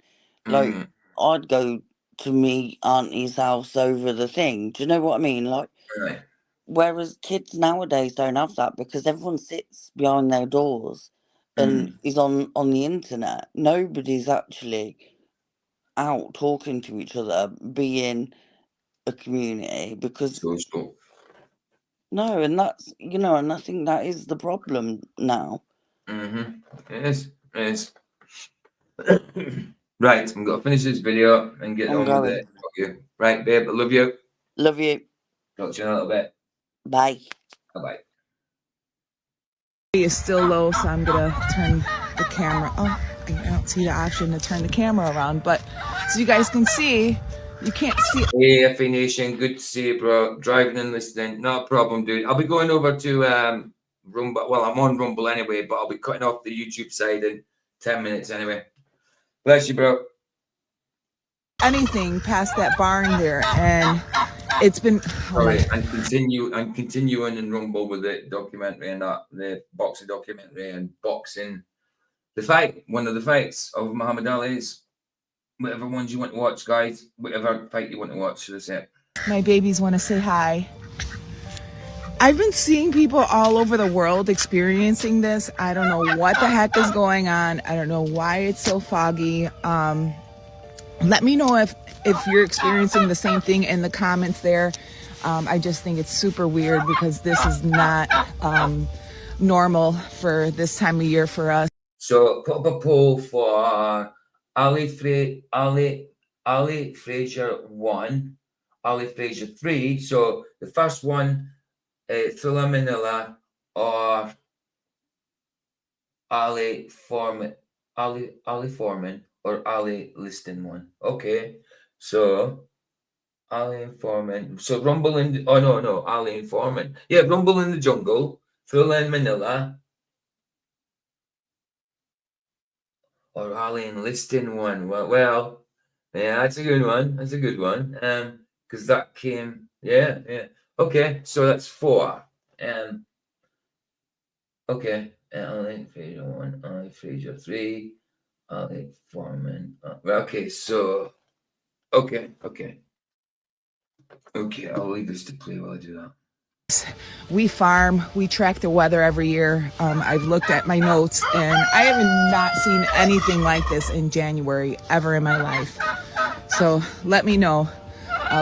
Like I'd go to me auntie's house over the thing. Do you know what I mean? Like, whereas kids nowadays don't have that because everyone sits behind their doors and is on the internet. Nobody's actually out talking to each other, being a community because no, and that's and I think that is the problem now. It is. Right, I'm gonna finish this video and get on with it. Okay. Right, babe, I love you. Love you. Talk to you in a little bit. Bye. Bye. It's still low, so I'm gonna turn the camera. Oh, I don't see the option to turn the camera around, but so you guys can see, you can't see. Hey, FA Nation, good to see you, bro. Driving and listening, no problem, dude. I'll be going over to Rumble. Well, I'm on Rumble anyway, but I'll be cutting off the YouTube side in 10 minutes anyway. Bless you, bro. Anything past that barn there, and it's been sorry, and continuing and Rumble with the documentary and that, the boxing documentary and boxing, the fight, one of the fights of Muhammad Ali's, whatever ones you want to watch, guys, whatever fight you want to watch, should I say. My babies want to say hi. I've been seeing people all over the world experiencing this. I don't know what the heck is going on. I don't know why it's so foggy. Let me know if you're experiencing the same thing in the comments there. I just think it's super weird because this is not normal for this time of year for us. So put up a poll for Ali Fraser 1, Ali Fraser 3. So the first one, Thriller Manila or Ali Foreman or Ali Liston 1. Okay, so Ali and Foreman. So Rumble in Ali and Foreman. Yeah, Rumble in the Jungle, Thriller in Manila, or Ali and Liston 1. Well, yeah, that's a good one. That's a good one. Because that came, yeah. Okay, so that's 4. Okay, Ali Fraser 1, Ali Fraser 3, Ali Foreman. Okay, so okay, I'll leave this to play while I do that. We farm, we track the weather every year. I've looked at my notes and I have not seen anything like this in January ever in my life. So let me know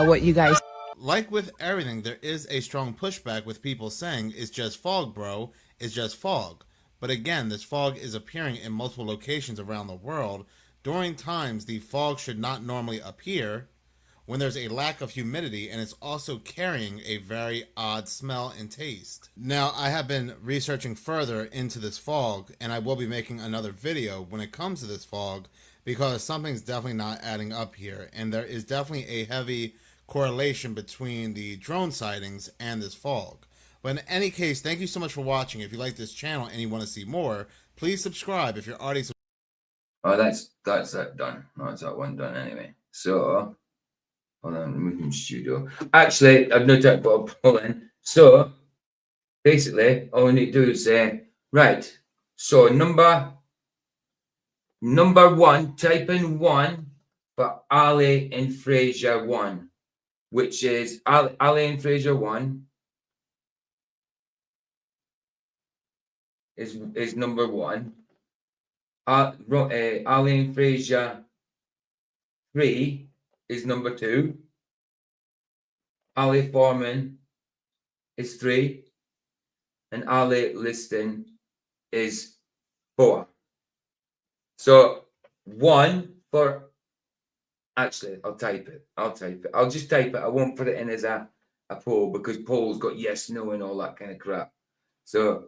what you guys. Like with everything, there is a strong pushback with people saying, it's just fog, bro. It's just fog. But again, this fog is appearing in multiple locations around the world during times the fog should not normally appear, when there's a lack of humidity, and it's also carrying a very odd smell and taste. Now, I have been researching further into this fog, and I will be making another video when it comes to this fog, because something's definitely not adding up here, and there is definitely a heavy correlation between the drone sightings and this fog. But in any case, thank you so much for watching. If you like this channel and you want to see more, please subscribe if you're already subscribed. Oh, that's that done. That's that one done anyway. So hold on, moving studio. Actually, I've no doubt about pulling. So basically, all we need to do is say, right. So number 1, type in 1 for Ali and Fraser 1, which is Ali and Fraser 1 is number 1. Ali and Fraser 3 is number 2. Ali Foreman is 3. And Ali Liston is 4. So 1 for, actually, I'll type it. I'll just type it. I won't put it in as a poll because polls got yes, no, and all that kind of crap. So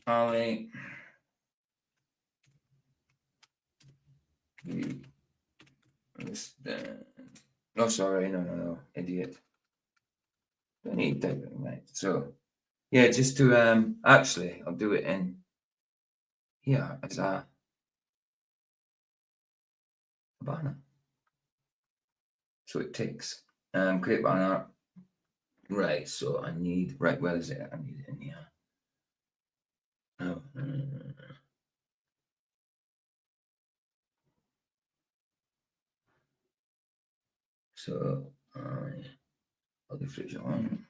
Ali Liston. No, sorry, no, idiot. Don't need typing, right? So yeah, just to actually, I'll do it in here as a banner. So it takes create banner. Right, so I need, right, where is it? I need it in here. Oh, no. So I'll do Fraser 1.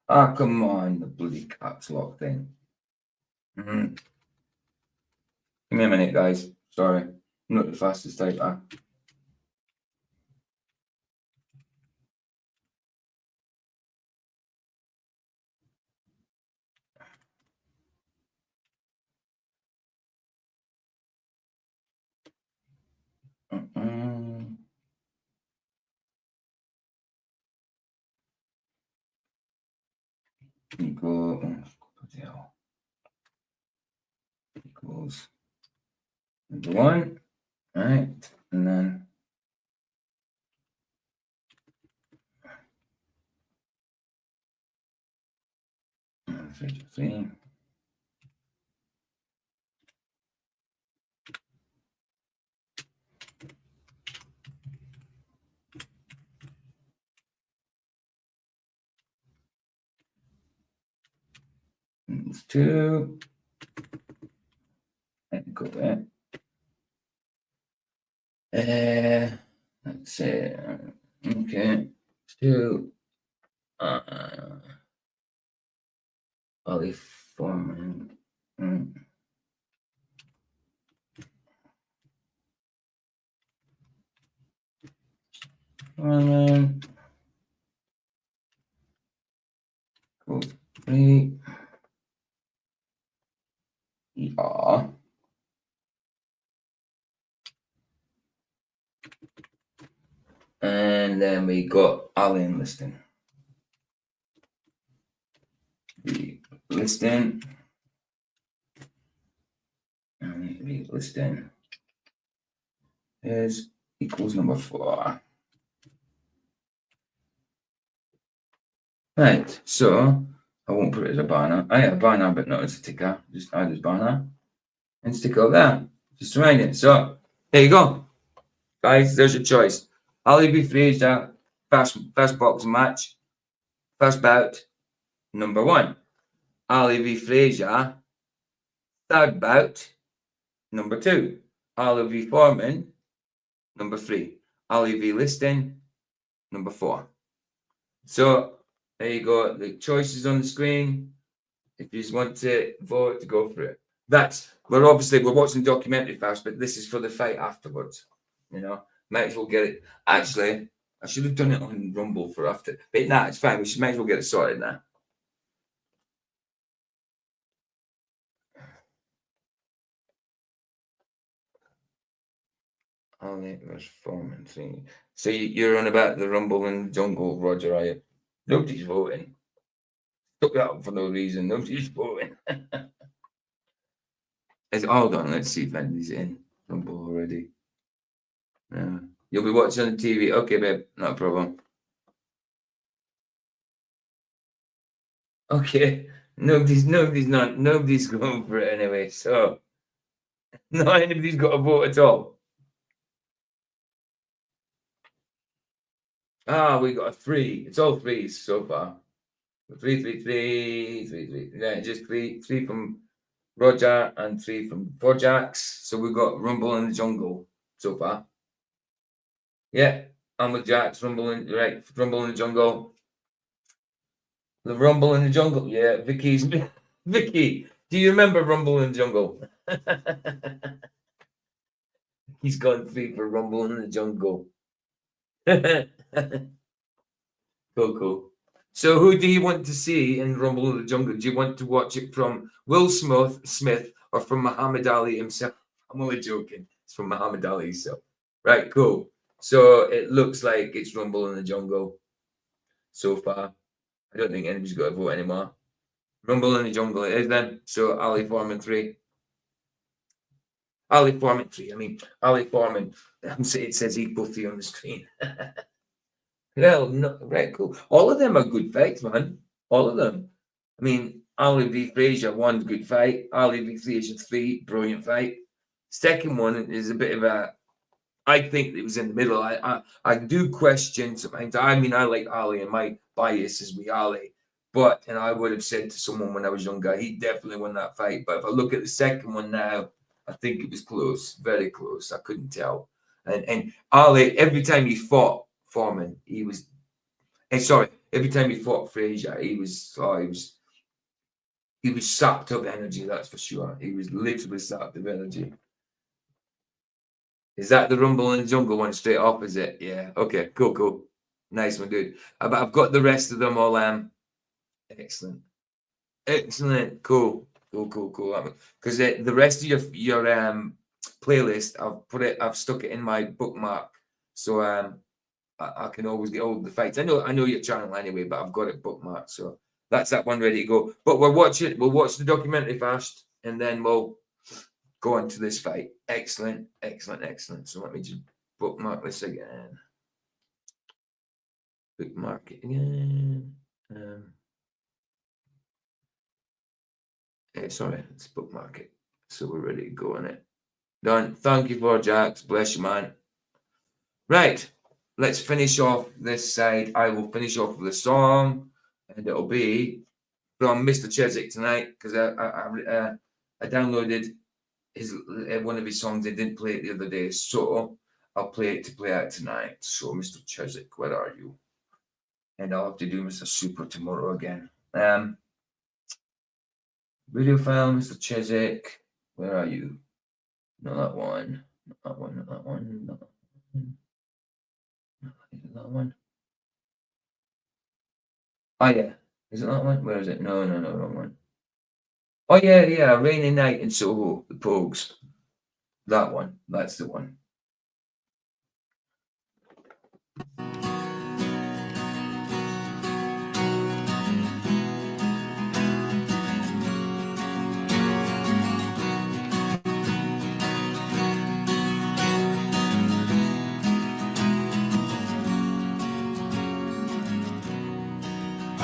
Ah, come on, the bloody caps lock thing. Give me a minute, guys. Sorry, I'm not the fastest typer. Equals number 1, right, and then 3. It's 2. And go there. Let's see. Okay. 2. Ollie Foreman. Foreman. Go 3. Yeah. And then we got Alan Liston. The Liston. And the Liston is equals number 4. Right, so I won't put it as a banner. I have a banner, but not as a ticker. Just add as banner and stick it there. Just around it. So there you go, guys. There's your choice. Ali v Frazier, first boxing match, first bout, number 1. Ali v Frazier, third bout, number 2. Ali v Foreman, number 3. Ali v Liston, number 4. So there you go. The choices on the screen. If you just want to vote, go for it. We're watching the documentary first, but this is for the fight afterwards. You know, might as well get it. Actually, I should have done it on Rumble for after, but nah, it's fine. Might as well get it sorted now. Ali versus Foreman 3. So you're on about the Rumble and Jungle, Roger, are you? Nobody's voting. Took that up for no reason. Nobody's voting. Hold on, let's see if anybody's in Rumble already. You'll be watching on the TV. Okay, babe, not a problem. Okay, nobody's going for it anyway. So, not anybody's got a vote at all. We got a 3. It's all 3s so far. 3. Yeah, just 3 from Roger and 3 from 4 Jacks. So we've got Rumble in the Jungle so far. Yeah, I'm with Jacks. Rumble in the Jungle. The Rumble in the Jungle. Yeah, Vicky. Do you remember Rumble in the Jungle? He's gone 3 for Rumble in the Jungle. Cool. So who do you want to see in Rumble in the Jungle? Do you want to watch it from Will Smith or from Muhammad Ali himself? I'm only joking. It's from Muhammad Ali himself. Right, cool. So it looks like it's Rumble in the Jungle so far. I don't think anybody's got a vote anymore. Rumble in the Jungle it is then. So Ali Foreman 3. Ali Foreman 3. I mean, Ali Foreman. It says equal 3 on the screen. Well, no, right, cool. All of them are good fights, man. All of them. I mean, Ali v Frazier, 1 good fight. Ali v Frazier 3, brilliant fight. Second one is a bit of a. I think it was in the middle. I do question sometimes. I mean, I like Ali, and my bias is with Ali. And I would have said to someone when I was younger, he definitely won that fight. But if I look at the second one now, I think it was close, very close. I couldn't tell. And Ali, every time he fought Foreman, every time he fought Frazier, he was sapped of energy, that's for sure. He was literally sapped of energy. Is that the Rumble in the Jungle one straight off, is it? Yeah. Okay, cool. Nice one, dude. I've got the rest of them all excellent. Cool. Because the rest of your playlist, I've stuck it in my bookmark. So I can always get all the fights. I know your channel anyway, but I've got it bookmarked. So that's that one ready to go. But we'll watch the documentary first, and then we'll go on to this fight. Excellent. So let me just bookmark this again. Bookmark it again. Sorry, let's bookmark it. So we're ready to go on it. Done. Thank you for Jax. Bless you, man. Right. Let's finish off this side. I will finish off with a song, and it'll be from Mr. Cheswick tonight, because I downloaded his one of his songs. I didn't play it the other day, so I'll play it tonight. So, Mr. Cheswick, where are you? And I'll have to do Mr. Super tomorrow again. Video file, Mr. Cheswick, where are you? Not that one. Not that one. Not that one. Not that one. That one. Oh yeah, is it that one? Where is it? No, wrong one. Oh yeah, Rainy Night in Soho, the Pogues. That one. That's the one.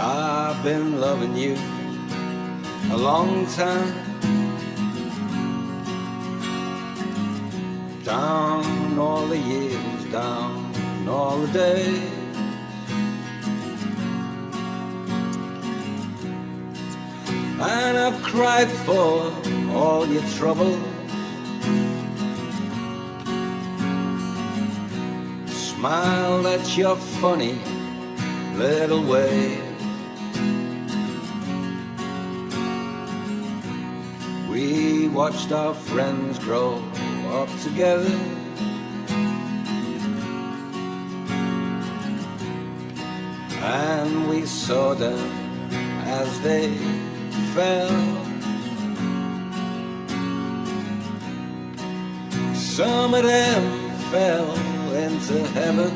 I've been loving you a long time. Down all the years, down all the days. And I've cried for all your trouble. Smiled at your funny little ways. We watched our friends grow up together. And we saw them as they fell. Some of them fell into heaven.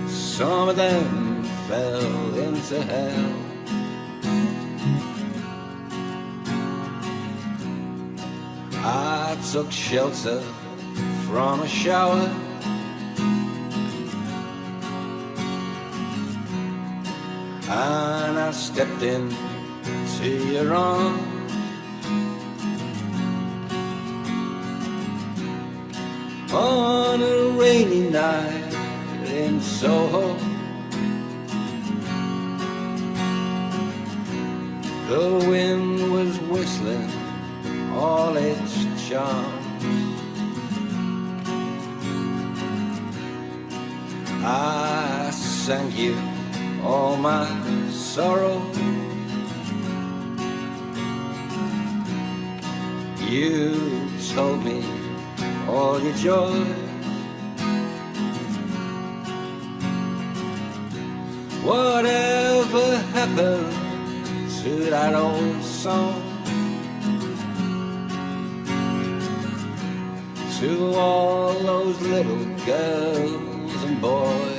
Some of them fell into hell. I took shelter from a shower. And I stepped into your arms. On a rainy night in Soho, the wind was whistling all its charms. I sang you all my sorrow. You told me all your joy. Whatever happened to that old song? To all those little girls and boys.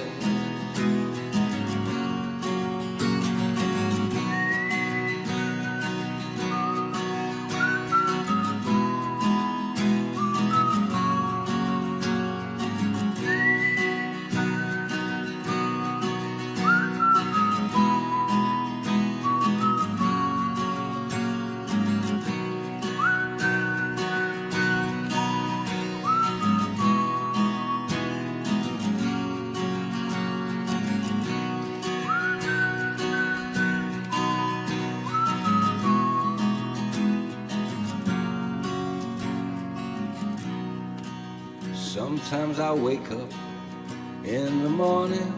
Sometimes I wake up in the morning,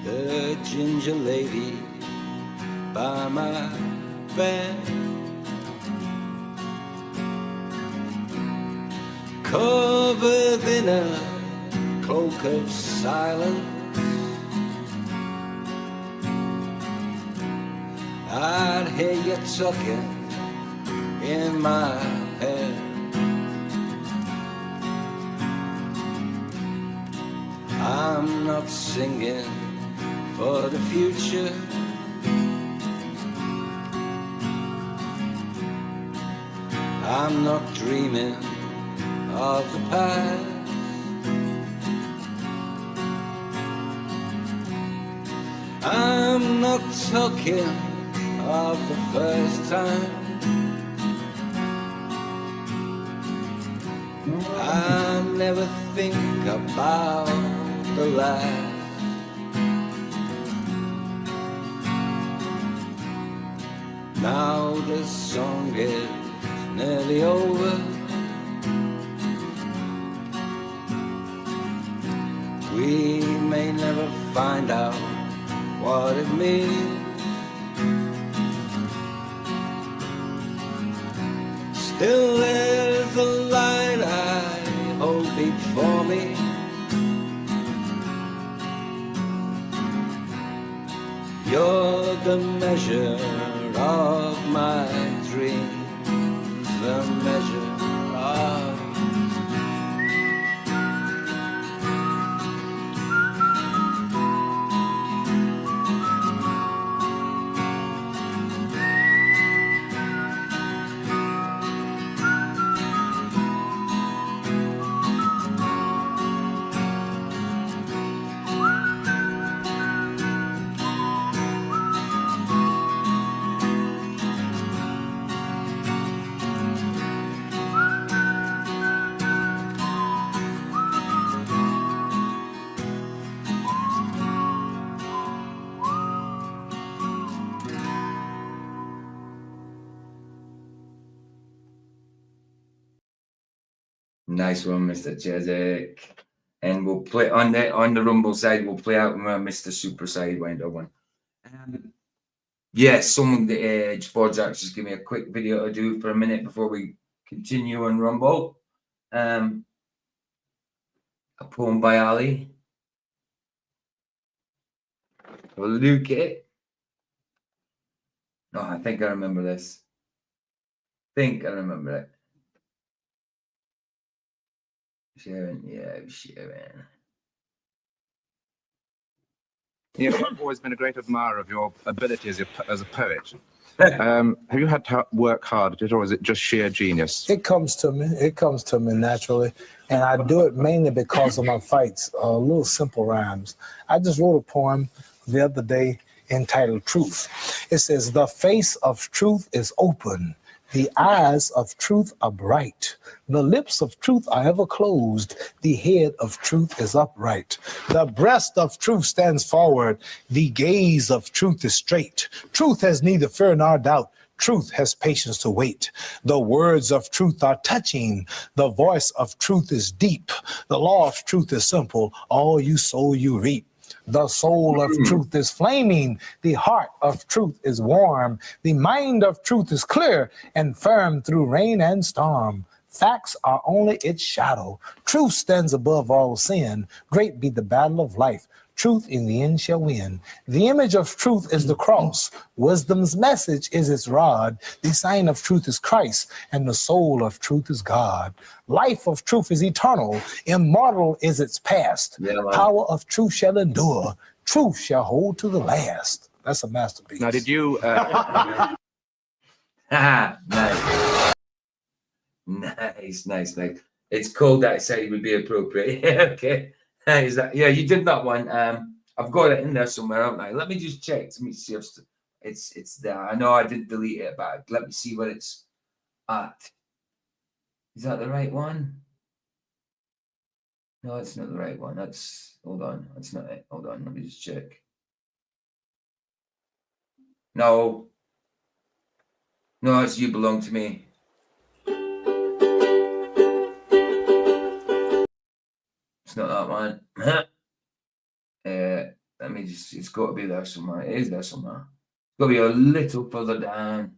the ginger lady by my bed, covered in a cloak of silence. I'd hear you talking in my head. I'm not singing for the future. I'm not dreaming of the past. I'm not talking of the first time. I never think about the last. Now this song is nearly over. We may never find out what it means. Still there's a light I hold before me. You're the measure of my dreams, the measure of Nice one, Mr. Chezik. And we'll play on the Rumble side, we'll play out Mr. Super Sidewinder one. Yes, someone Forge Axe, just give me a quick video to do for a minute before we continue on Rumble. A poem by Ali. Well, Luke it. No, I think I remember this. I remember it. Sharon, yeah, Sharon. You know, I've always been a great admirer of your ability as a poet. Have you had to work hard at it, or is it just sheer genius? It comes to me. It comes to me naturally, and I do it mainly because of my fights. Little simple rhymes. I just wrote a poem the other day entitled "Truth." It says, "The face of truth is open. The eyes of truth are bright. The lips of truth are ever closed. The head of truth is upright. The breast of truth stands forward. The gaze of truth is straight. Truth has neither fear nor doubt. Truth has patience to wait. The words of truth are touching. The voice of truth is deep. The law of truth is simple. All you sow, you reap. The soul of truth is flaming. The heart of truth is warm. The mind of truth is clear and firm through rain and storm. Facts are only its shadow. Truth stands above all sin. Great be the battle of life. Truth in the end shall win. The image of truth is the cross. Wisdom's message is its rod. The sign of truth is Christ, and the soul of truth is God. Life of truth is eternal. Immortal is its past. Power of truth shall endure. Truth shall hold to the last. That's a masterpiece. Now, did you... Nice. It's called that I said it would be appropriate. Okay. Is that, yeah, you did that one. I've got it in there somewhere, haven't I? Let me just check. Let me see if it's there. I know I didn't delete it, but let me see what it's at. Is that the right one? No, it's not the right one. Hold on. That's not it. Hold on. Let me just check. No, it's You Belong to Me. It's not that one. Let me just, it's got to be there somewhere. It is there somewhere. It's got to be a little further down.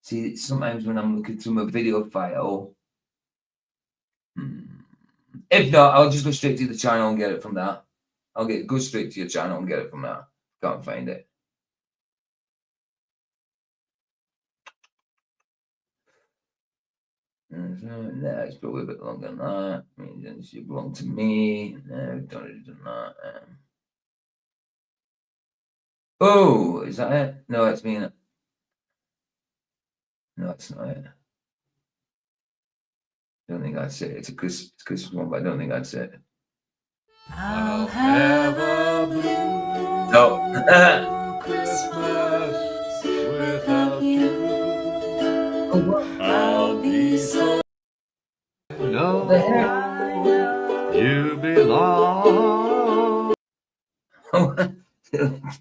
See, sometimes when I'm looking through my video file, if not, I'll just go straight to the channel and get it from there. Go straight to your channel and get it from there. Can't find it. No, it's probably a bit longer than that. I mean, You Belong to Me. No, we've already done that. Oh, is that it? No, it's me in it. No, it's not it. I don't think that's it. It's a Christmas one, but I don't think that's it. I'll have a blue No. Christmas without you. I'll be so. No, you belong.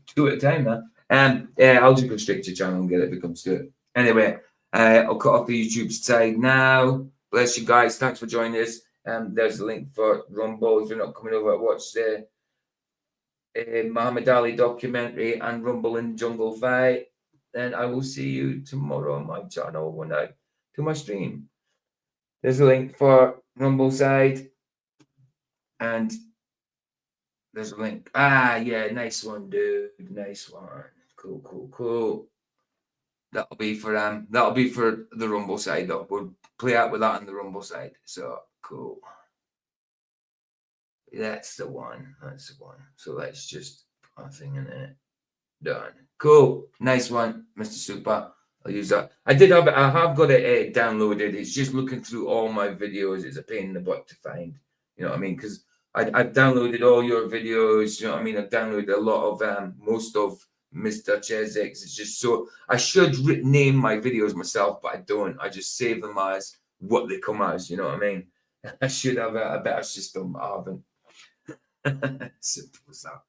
Two at a time, man. Yeah, I'll just go straight to your channel and get it if it comes to it. Anyway, I'll cut off the YouTube side now. Bless you guys. Thanks for joining us. There's a link for Rumble if you're not coming over to watch the Muhammad Ali documentary and Rumble in Jungle Fight. Then I will see you tomorrow on my channel when I do my stream. There's a link for Rumble side, and there's a link. Yeah, nice one, dude. Nice one. Cool. That'll be for the Rumble side though. We'll play out with that on the Rumble side. So cool. That's the one. So let's just put a thing in it. Done. Cool. Nice one, Mr. Super. I'll use that. I have got it downloaded. It's just looking through all my videos. It's a pain in the butt to find. You know what I mean? Because I've downloaded all your videos. You know what I mean? I've downloaded a lot of most of Mr. Cheswick's. It's just so I should name my videos myself, but I don't. I just save them as what they come as. You know what I mean? I should have a better system. I haven't. Simple as that.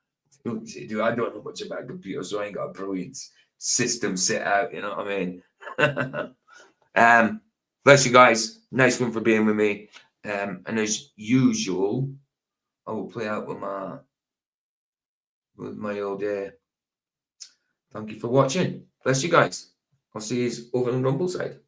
Dude, I don't know much about computers, so I ain't got a brilliant system set out. You know what I mean? Bless you guys. Nice one for being with me. And as usual, I will play out with my old day. Thank you for watching. Bless you guys. I'll see you over on the Rumble side.